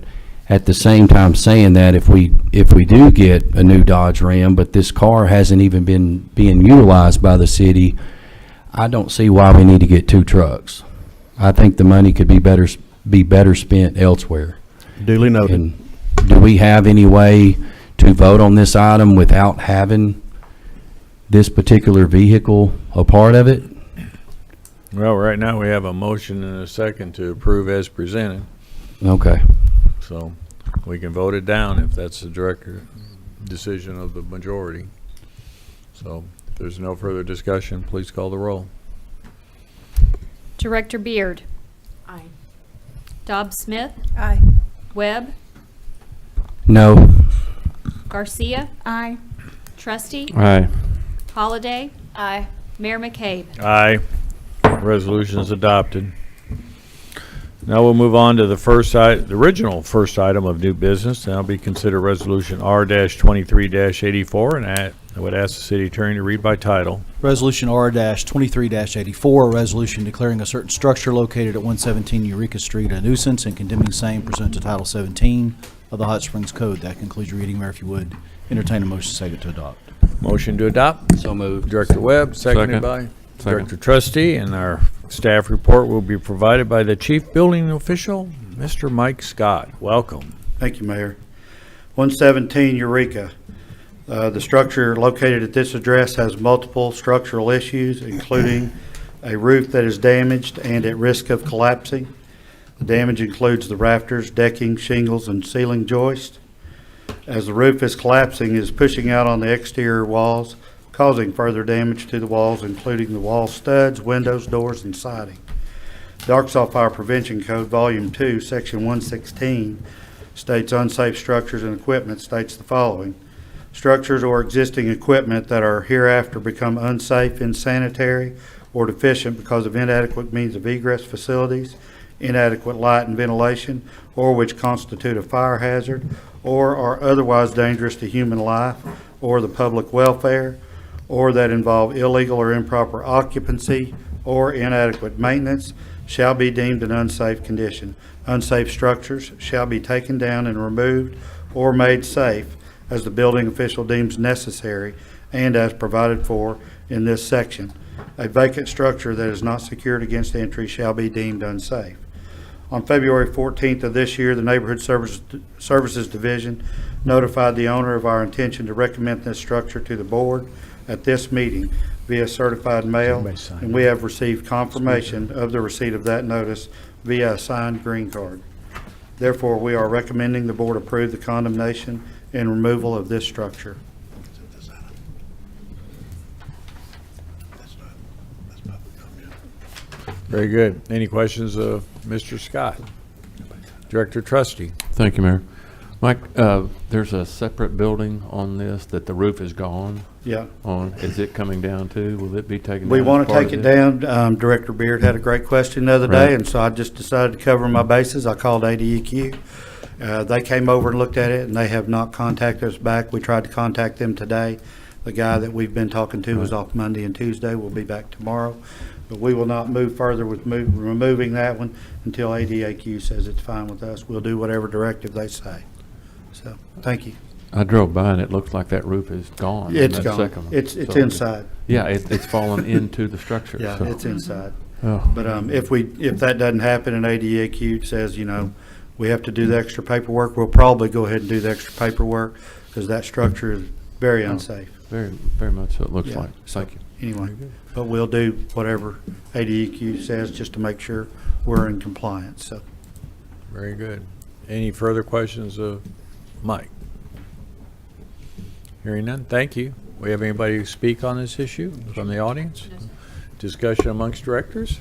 at the same time saying that if we do get a new Dodge Ram, but this car hasn't even been being utilized by the city, I don't see why we need to get two trucks. I think the money could be better spent elsewhere. Duly noted. And do we have any way to vote on this item without having this particular vehicle a part of it? Well, right now we have a motion and a second to approve as presented. Okay. So we can vote it down if that's the director decision of the majority. So if there's no further discussion, please call the roll. Director Beard. Aye. Dobbs Smith. Aye. Webb. No. Garcia. Aye. Trustee. Aye. Holliday. Aye. Mayor McCabe. Aye. Resolution is adopted. Now we'll move on to the original first item of new business. That'll be considered Resolution R-23-84, and I would ask the city attorney to read by title. Resolution R-23-84, a resolution declaring a certain structure located at 117 Eureka Street a nuisance and condemning same pursuant to Title 17 of the Hot Springs Code. That concludes your reading, Mayor. If you would entertain a motion second to adopt. Motion to adopt. So moved. Director Webb, seconded by Director Trustee, and our staff report will be provided by the Chief Building Official, Mr. Mike Scott. Welcome. Thank you, Mayor. 117 Eureka. The structure located at this address has multiple structural issues, including a roof that is damaged and at risk of collapsing. The damage includes the rafters, decking, shingles, and ceiling joist. As the roof is collapsing, it is pushing out on the exterior walls, causing further damage to the walls, including the wall studs, windows, doors, and siding. The Arkansas Fire Prevention Code, Volume 2, Section 116, states unsafe structures and equipment states the following. Structures or existing equipment that are hereafter become unsafe, insanitary, or deficient because of inadequate means of egress facilities, inadequate light and ventilation, or which constitute a fire hazard, or are otherwise dangerous to human life or the public welfare, or that involve illegal or improper occupancy or inadequate maintenance, shall be deemed an unsafe condition. Unsafe structures shall be taken down and removed or made safe as the building official deems necessary and as provided for in this section. A vacant structure that is not secured against entry shall be deemed unsafe. On February 14th of this year, the Neighborhood Services Division notified the owner of our intention to recommend this structure to the board at this meeting via certified mail, and we have received confirmation of the receipt of that notice via a signed green card. Therefore, we are recommending the board approve the condemnation and removal of this structure. Very good. Any questions of Mr. Scott? Director Trustee? Thank you, Mayor. Mike, there's a separate building on this that the roof is gone Yeah. on. Is it coming down too? Will it be taken down? We as want to part take of it this? down. Director Beard had a great question the other Right. day, and so I just decided to cover my bases. I called ADEQ. They came over and looked at it, and they have not contacted us back. We tried to contact them today. The guy that we've been talking to was off Monday and Tuesday. We'll be back tomorrow. But we will not move further with removing that one until ADEQ says it's fine with us. We'll do whatever directive they say. So, thank you. I drove by and it looks like that roof is gone. on It's that gone. second one. It's So- inside. Yeah, it's fallen into the structure. Yeah, so- it's inside. Oh. But if that doesn't happen and ADEQ says, we have to do the extra paperwork, we'll probably go ahead and do the extra paperwork because that structure is very unsafe. Very, very much so it looks Yeah. like. Thank you. Anyway, but we'll do whatever ADEQ says just to make sure we're in compliance, so. Very good. Any further questions of Mike? Hearing none, thank you. We have anybody speak on this issue from the audience? Discussion amongst directors?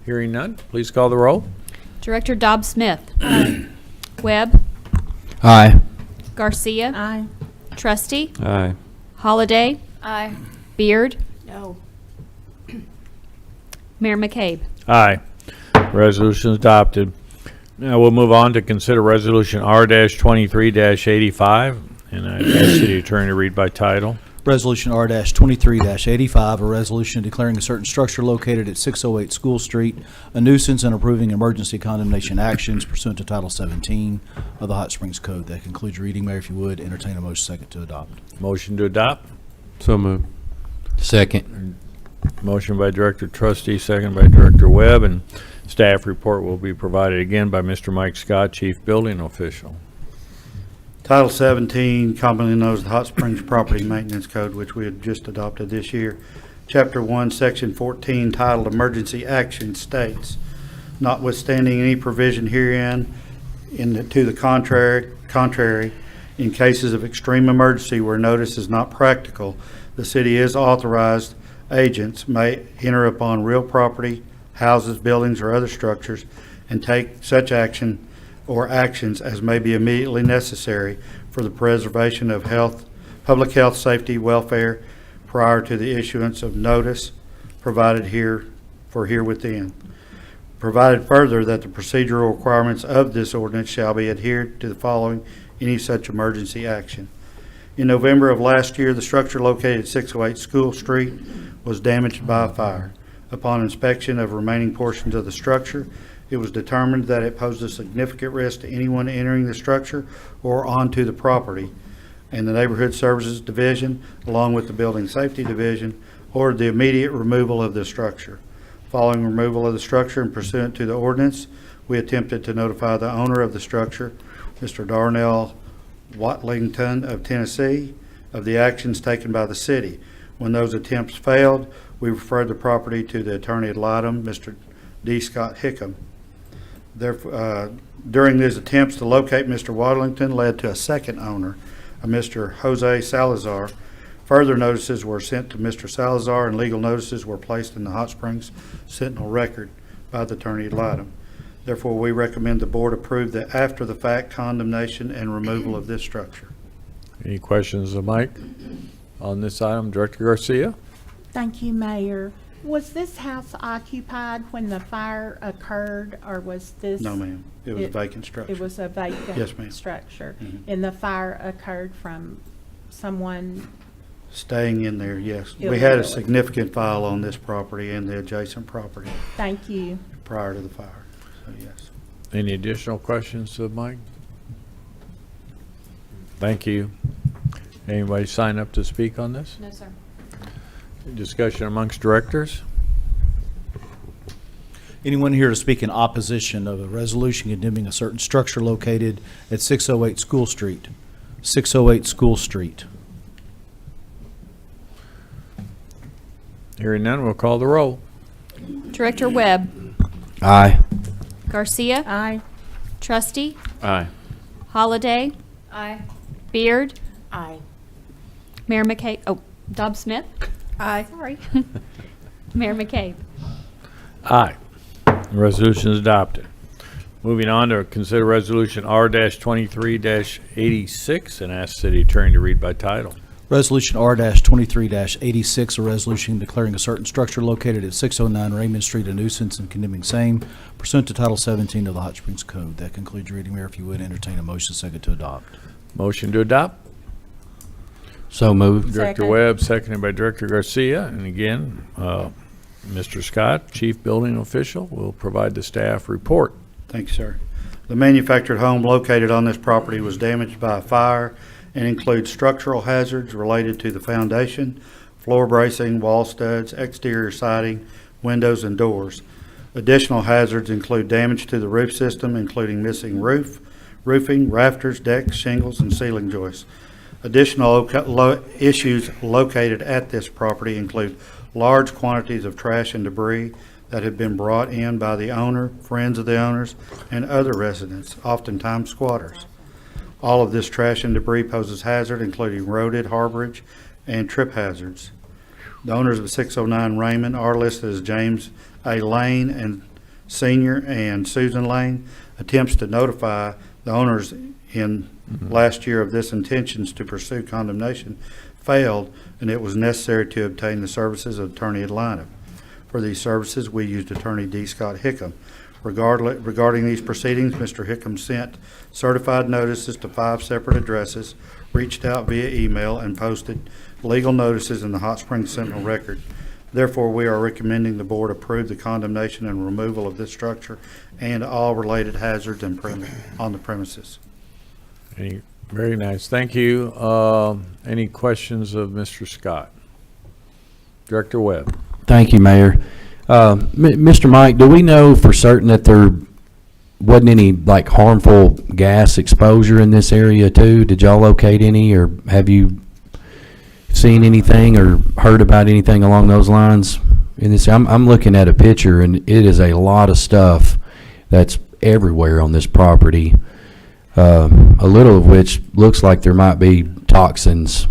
Hearing none, please call the roll. Director Dobb Smith. Webb. Aye. Garcia. Aye. Trustee. Aye. Holliday. Aye. Beard. No. Mayor McCabe. Aye. Resolution is adopted. Now we'll move on to consider Resolution R-23-85, and I ask City Attorney to read by title. Resolution R-23-85, a resolution declaring a certain structure located at 608 School Street a nuisance and approving emergency condemnation actions pursuant to Title 17 of the Hot Springs Code. That concludes reading, Mayor. If you would, entertain a motion second to adopt. Motion to adopt. So moved. Second. Motion by Director Trustee, second by Director Webb, and staff report will be provided again by Mr. Mike Scott, Chief Building Official. Title 17, commonly known as the Hot Springs Property Maintenance Code, which we had just adopted this year. Chapter 1, Section 14, titled Emergency Action, states, notwithstanding any provision herein to the contrary, in cases of extreme emergency where notice is not practical, the city is authorized agents may enter upon real property, houses, buildings, or other structures and take such action or actions as may be immediately necessary for the preservation of health, public health, safety, welfare, prior to the issuance of notice provided herewithin. Provided further that the procedural requirements of this ordinance shall be adhered to the following any such emergency action. In November of last year, the structure located at 608 School Street was damaged by a fire. Upon inspection of remaining portions of the structure, it was determined that it posed a significant risk to anyone entering the structure or onto the property, and the Neighborhood Services Division, along with the Building Safety Division, ordered the immediate removal of the structure. Following removal of the structure and pursuant to the ordinance, we attempted to notify the owner of the structure, Mr. Darnell Watlington of Tennessee, of the actions taken by the city. When those attempts failed, we referred the property to the attorney ad litem, Mr. D. Scott Hickam. Therefore, during these attempts to locate Mr. Watlington led to a second owner, a Mr. Jose Salazar. Further notices were sent to Mr. Salazar, and legal notices were placed in the Hot Springs Sentinel record by the attorney ad litem. Therefore, we recommend the board approve the after-the-fact condemnation and removal of this structure. Any questions of Mike on this item? Director Garcia? Thank you, Mayor. Was this house occupied when the fire occurred, or was this? No, ma'am. It was a vacant structure. It was a vacant Yes, ma'am. structure. Mhm. And the fire occurred from someone? Staying in there, yes. We had a Illegally. significant file on this property and the adjacent property Thank you. prior to the fire, so yes. Any additional questions of Mike? Thank you. Anybody sign up to speak on this? No, sir. Discussion amongst directors? Anyone here to speak in opposition of a resolution condemning a certain structure located at 608 School Street? 608 School Street. Hearing none, we'll call the roll. Director Webb. Aye. Garcia. Aye. Trusty. Aye. Holliday. Aye. Beard. Aye. Mayor McCabe. Oh, Dobb Smith. Aye. Sorry. Mayor McCabe. Aye. Resolution is adopted. Moving on to consider Resolution R-23-86 and ask City Attorney to read by title. Resolution R-23-86, a resolution declaring a certain structure located at 609 Raymond Street a nuisance and condemning same pursuant to Title 17 of the Hot Springs Code. That concludes your reading, Mayor. If you would, entertain a motion second to adopt. Motion to adopt. So moved. Director Second. Webb, seconded by Director Garcia. And again, Mr. Scott, Chief Building Official, will provide the staff report. Thank you, sir. The manufactured home located on this property was damaged by a fire and includes structural hazards related to the foundation, floor bracing, wall studs, exterior siding, windows, and doors. Additional hazards include damage to the roof system, including missing roofing, rafters, decks, shingles, and ceiling joists. Additional issues located at this property include large quantities of trash and debris that have been brought in by the owner, friends of the owners, and other residents, oftentimes squatters. All of this trash and debris poses hazard, including rodent harborage and trip hazards. The owners of 609 Raymond are listed as James A. Lane and Sr. and Susan Lane. Attempts to notify the owners in last year of this intentions to pursue condemnation failed, and it was necessary to obtain the services of Attorney ad litem. For these services, we used Attorney D. Scott Hickam. Regarding these proceedings, Mr. Hickam sent certified notices to 5 separate addresses, reached out via email, and posted legal notices in the Hot Springs Sentinel Record. Therefore, we are recommending the board approve the condemnation and removal of this structure and all related hazards and on the premises. Very nice. Thank you. Any questions of Mr. Scott? Director Webb. Thank you, Mayor. Mr. Mike, do we know for certain that there wasn't any like harmful gas exposure in this area too? Did y'all locate any, or have you seen anything or heard about anything along those lines? In this, I'm looking at a picture, and it is a lot of stuff that's everywhere on this property. A little of which looks like there might be toxins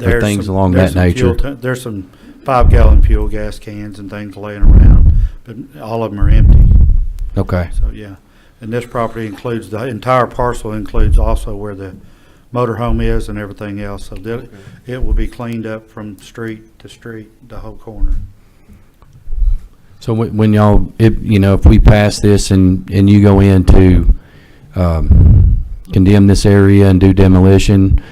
or things along that nature. There's some 5-gallon fuel gas cans and things laying around, but all of them are empty. Okay. So, yeah. And this property includes, the entire parcel includes also where the motorhome is and everything else. So it will be cleaned up from street to street, the whole corner. So when y'all, if we pass this and you go in to condemn this area and do demolition,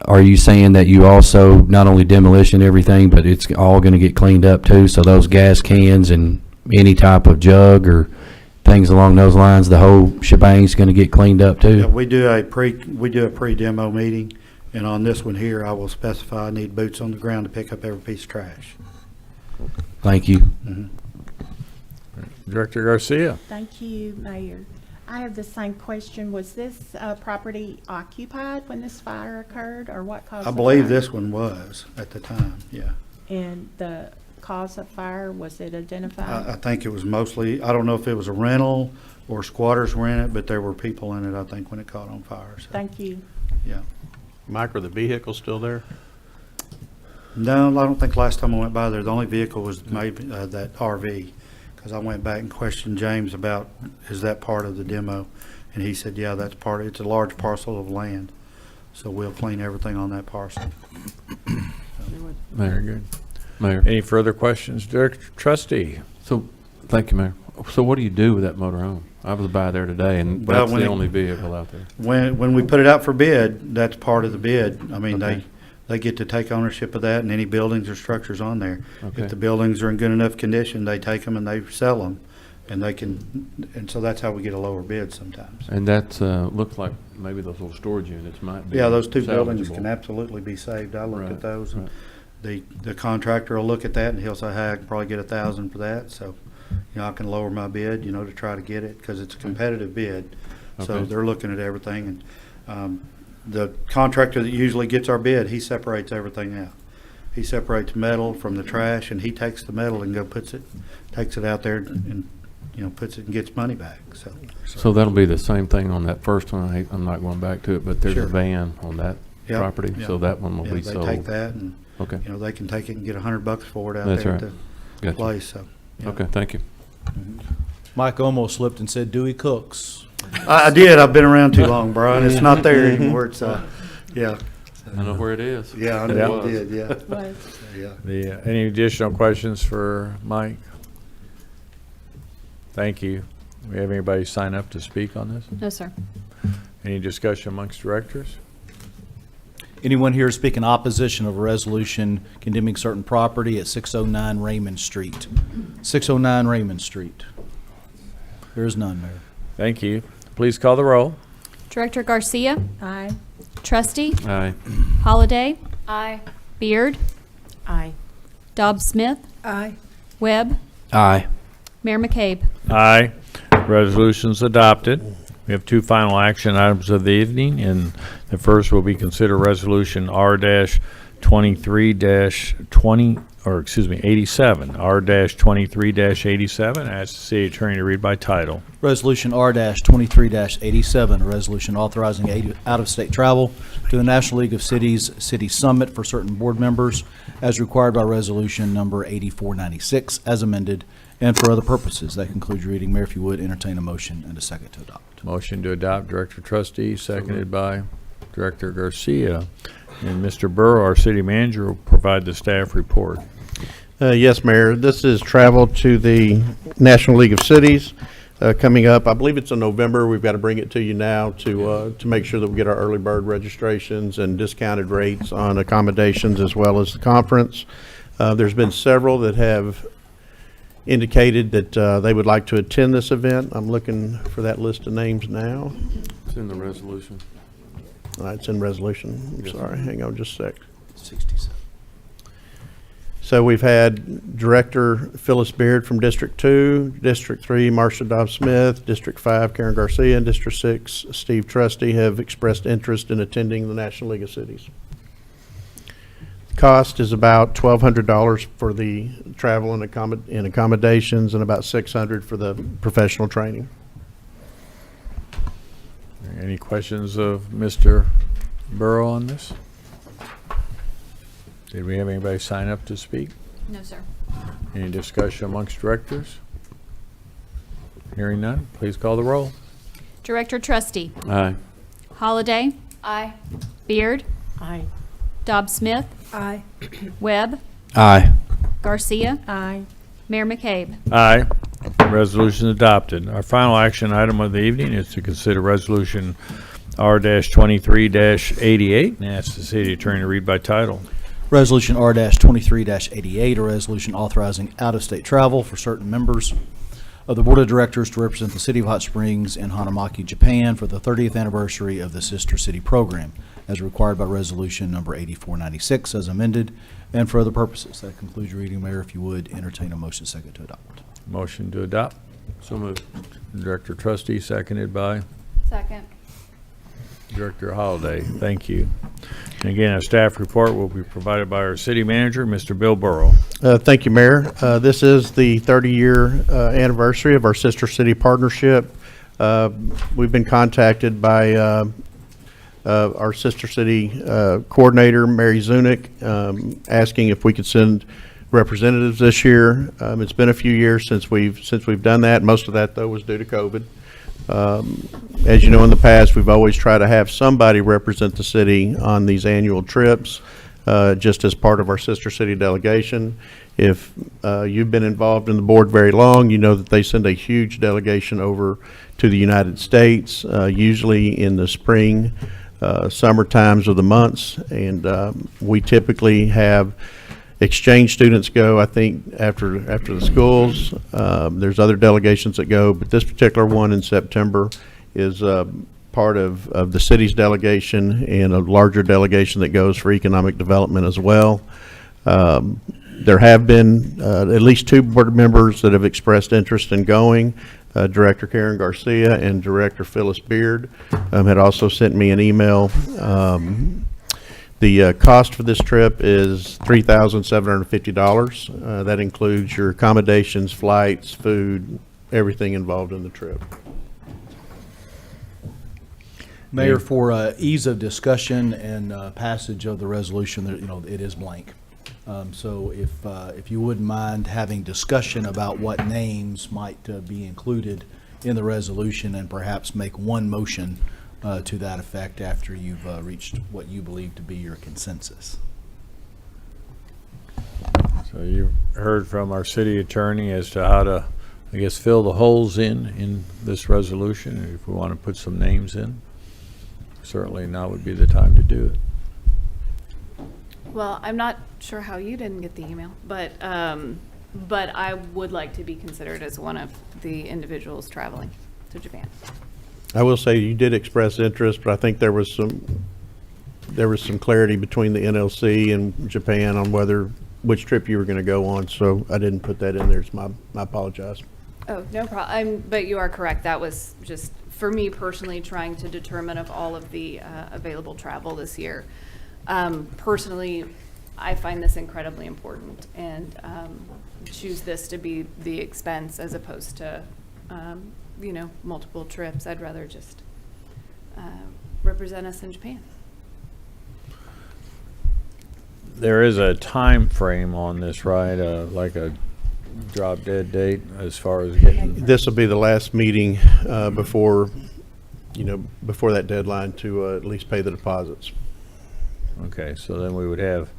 are you saying that you also not only demolition everything, but it's all going to get cleaned up too? So those gas cans and any type of jug or things along those lines, the whole shebang's going to get cleaned up too? Yeah, we do a pre-demo meeting, and on this one here, I will specify I need boots on the ground to pick up every piece of trash. Thank you. Director Garcia. Thank you, Mayor. I have the same question. Was this property occupied when this fire occurred, or what caused I the believe fire? this one was at the time, yeah. And the cause of fire, was it identified? I think it was mostly, I don't know if it was a rental or squatters were in it, but there were people in it, I think, when it caught on fire. So, Thank you. yeah. Mike, are the vehicles still there? No, I don't think last time I went by there, the only vehicle was maybe that RV, because I went back and questioned James about, is that part of the demo? And he said, yeah, that's part, it's a large parcel of land, so we'll clean everything on that parcel. Very good. Mayor. Any further questions? Director Trustee. So, thank you, Mayor. So what do you do with that motorhome? I was by there today, and Well, that's when the it- only vehicle out there. When we put it out for bid, that's part of the bid. I mean, Okay. they get to take ownership of that and any buildings or structures on there. Okay. If the buildings are in good enough condition, they take them and they sell them. And they can, and so that's how we get a lower bid sometimes. And that looks like maybe those little storage units might be Yeah, those 2 buildings salvageable. can absolutely be saved. I looked Right, at those, and right. the contractor will look at that and he'll say, hey, I can probably get 1,000 for that. So, I can lower my bid, to try to get it, because it's a competitive bid. So Okay. they're looking at everything, and the contractor that usually gets our bid, he separates everything out. He separates metal from the trash, and he takes the metal and takes it out there and puts it and gets money back, so. So that'll be the same thing on that first one. I'm not going back to it, but there's Sure. a van on that Yeah, property, yeah. so that one will Yeah, be they sold. take that and, Okay. they can take it and get $100 for it out That's there right. at the Gotcha. place, so. yeah. Okay, thank you. Mike almost slipped and said Dewey Cooks. I did. I've been around too long, Brian. It's not there anymore. It's, yeah. I know where it is. Yeah, I know you did, yeah. Yeah. Any additional questions for Mike? Thank you. We have anybody sign up to speak on this? No, sir. Any discussion amongst directors? Anyone here speak in opposition of a resolution condemning certain property at 609 Raymond Street? 609 Raymond Street. There is none, Mayor. Thank you. Please call the roll. Director Garcia, Aye. Trustee, Aye. Holliday, Aye. Beard, Aye. Dobbs Smith, Aye. Webb, Aye. Mayor McCabe. Aye. Resolution's adopted. We have two final action items of the evening, and the first will be consider resolution R-23-20, or excuse me, 87, R-23-87. I ask the city attorney to read by title. Resolution R-23-87, a resolution authorizing out-of-state travel to the National League of Cities City Summit for certain board members as required by resolution number 8496 as amended and for other purposes. That concludes your reading. Mayor, if you would, entertain a motion and a second to adopt. Motion to adopt, Director Trustee, seconded by Director Garcia. And Mr. Burrow, our city manager, will provide the staff report. Yes, Mayor. This is travel to the National League of Cities coming up. I believe it's in November. We've got to bring it to you now to make sure that we get our early bird registrations and discounted rates on accommodations as well as the conference. There's been several that have indicated that they would like to attend this event. I'm looking for that list of names now. It's in the resolution. It's in resolution. I'm Yes, sorry. sir. Hang on just a sec. 67. So we've had Director Phyllis Beard from District 2, District 3, Marcia Dobbs Smith, District 5, Karen Garcia, and District 6, Steve Trusty, have expressed interest in attending the National League of Cities. Cost is about $1,200 for the travel and accommodations, and about $600 for the professional training. Any questions of Mr. Burrow on this? Did we have anybody sign up to speak? No, sir. Any discussion amongst directors? Hearing none, please call the roll. Director Trustee, Aye. Holliday, Aye. Beard, Aye. Dobbs Smith, Aye. Webb, Aye. Garcia, Aye. Mayor McCabe. Aye. Resolution adopted. Our final action item of the evening is to consider resolution R-23-88 and ask the city attorney to read by title. Resolution R-23-88, a resolution authorizing out-of-state travel for certain members of the Board of Directors to represent the City of Hot Springs in Hanamaki, Japan for the 30th anniversary of the Sister City Program, as required by Resolution number 8496 as amended, and for other purposes. That concludes your reading, Mayor. If you would, entertain a motion second to adopt. Motion to adopt. So moved. Director Trustee, seconded by Second. Director Holliday. Thank you. And again, a staff report will be provided by our city manager, Mr. Bill Burrow. Thank you, Mayor. This is the 30-year anniversary of our Sister City partnership. We've been contacted by our Sister City coordinator, Mary Zunick, asking if we could send representatives this year. It's been a few years since we've done that. Most of that, though, was due to COVID. As you know, in the past, we've always tried to have somebody represent the city on these annual trips, just as part of our Sister City delegation. If you've been involved in the board very long, you know that they send a huge delegation over to the United States, usually in the spring, summer times of the months, and we typically have exchange students go, I think, after the schools. There's other delegations that go, but this particular one in September is part of the city's delegation and a larger delegation that goes for economic development as well. There have been at least two board members that have expressed interest in going. Director Karen Garcia and Director Phyllis Beard had also sent me an email. The cost for this trip is $3,750. That includes your accommodations, flights, food, everything involved in the trip. Mayor, for ease of discussion and passage of the resolution, there, it is blank. So if you wouldn't mind having discussion about what names might be included in the resolution, and perhaps make one motion to that effect after you've reached what you believe to be your consensus. So you heard from our city attorney as to how to, I guess, fill the holes in this resolution. If we want to put some names in, certainly now would be the time to do it. Well, I'm not sure how you didn't get the email, but I would like to be considered as one of the individuals traveling to Japan. I will say you did express interest, but I think there was some clarity between the NLC and Japan on which trip you were going to go on, so I didn't put that in there. It's I apologize. Oh, no problem. But you are correct. That was just, for me personally, trying to determine of all of the available travel this year. Personally, I find this incredibly important, and choose this to be the expense as opposed to, multiple trips. I'd rather just represent us in Japan. There is a time frame on this, right? Like a drop dead date as far as getting. This will be the last meeting before that deadline to at least pay the deposits. Okay, so then we would have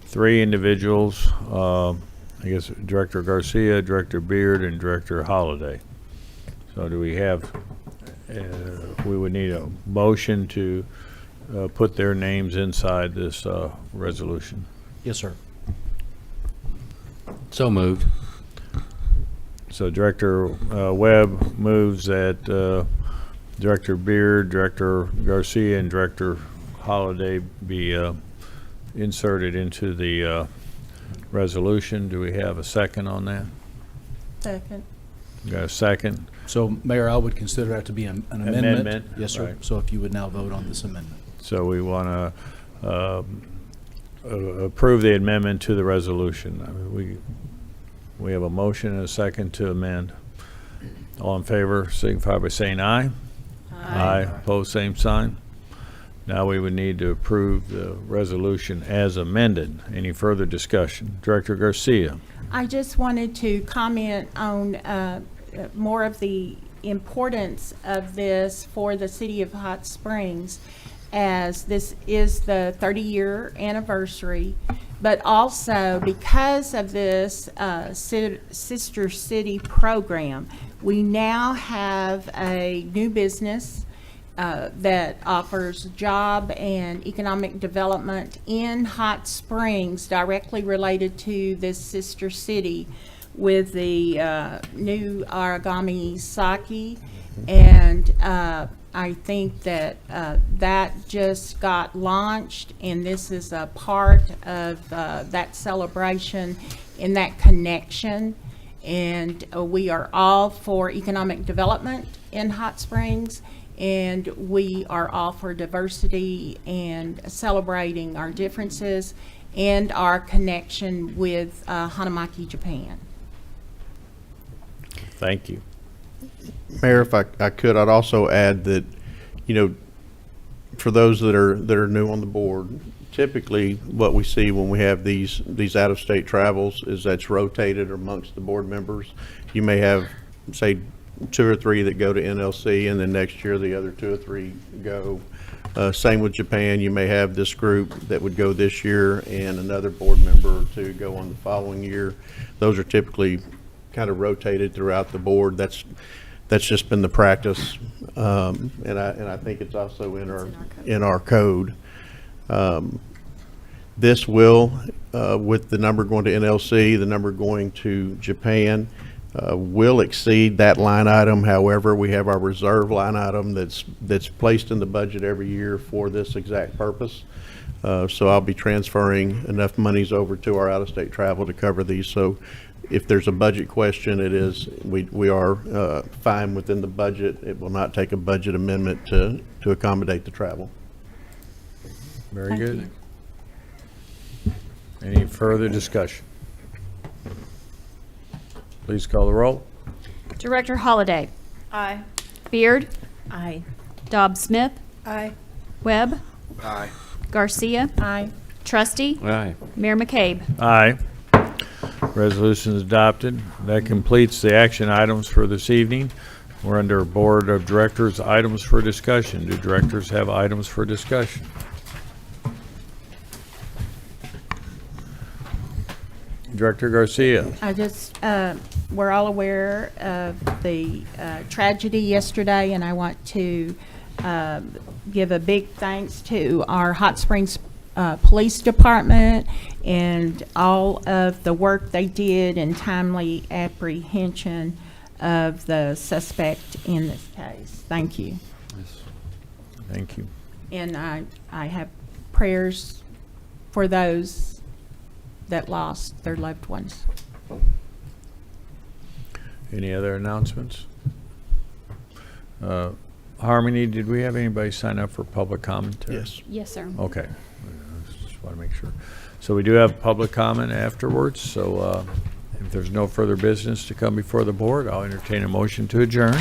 3 individuals, I guess Director Garcia, Director Beard, and Director Holliday. So do we have, we would need a motion to put their names inside this resolution. Yes, sir. So moved. So Director Webb moves that Director Beard, Director Garcia, and Director Holliday be inserted into the resolution. Do we have a second on that? Second. Got a second? So, Mayor, I would consider that to be an amendment. Amendment, Yes, sir. right. So if you would now vote on this amendment. So we want to approve the amendment to the resolution. I mean, we have a motion and a second to amend. All in favor, signify by saying aye. Aye. Opposed, same sign. Now we would need to approve the resolution as amended. Any further discussion? Director Garcia. I just wanted to comment on more of the importance of this for the city of Hot Springs, as this is the 30-year anniversary, but also because of this Sister City program, we now have a new business that offers job and economic development in Hot Springs directly related to this sister city, with the new Aragami Sake, and I think that that just got launched, and this is a part of that celebration and that connection, and we are all for economic development in Hot Springs, and we are all for diversity and celebrating our differences and our connection with Hanamaki, Japan. Thank you. Mayor, if I could, I'd also add that, for those that are new on the board, typically what we see when we have these out-of-state travels is that's rotated amongst the board members. You may have, say, 2 or 3 that go to NLC, and then next year the other 2 or 3 go. Same with Japan. You may have this group that would go this year and another board member to go on the following year. Those are typically kind of rotated throughout the board. That's just been the practice, and I think it's also in our code. This will, with the number going to NLC, the number going to Japan, will exceed that line item. However, we have our reserve line item that's placed in the budget every year for this exact purpose. So I'll be transferring enough monies over to our out-of-state travel to cover these. So if there's a budget question, we are fine within the budget. It will not take a budget amendment to accommodate the travel. Very Thank good. you. Any further discussion? Please call the roll. Director Holliday. Aye. Beard. Aye. Dobbs Smith. Aye. Webb. Aye. Garcia. Aye. Trustee. Aye. Mayor McCabe. Aye. Resolution is adopted. That completes the action items for this evening. We're under Board of Directors, items for discussion. Do directors have items for discussion? Director Garcia. I just, we're all aware of the tragedy yesterday, and I want to give a big thanks to our Hot Springs Police Department and all of the work they did in timely apprehension of the suspect in this case. Thank you. Thank you. And I have prayers for those that lost their loved ones. Any other announcements? Harmony, did we have anybody sign up for public commentary? Yes. Yes, sir. Okay. Just want to make sure. So we do have public comment afterwards, so if there's no further business to come before the board, I'll entertain a motion to adjourn.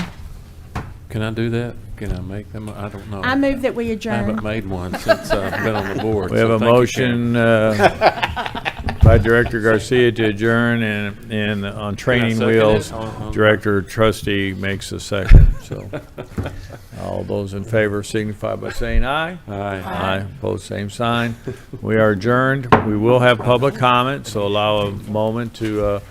Can I do that? Can I make them? I don't know. I move that we I adjourn. haven't made one since I've been on the board. We have so a thank you, motion Karen. by Director Garcia to adjourn, and on training second wheels, it? Director Trustee makes a second. So all those in favor signify by saying aye. Aye. Aye. Opposed, same sign. We are adjourned. We will have public comment, so allow a moment to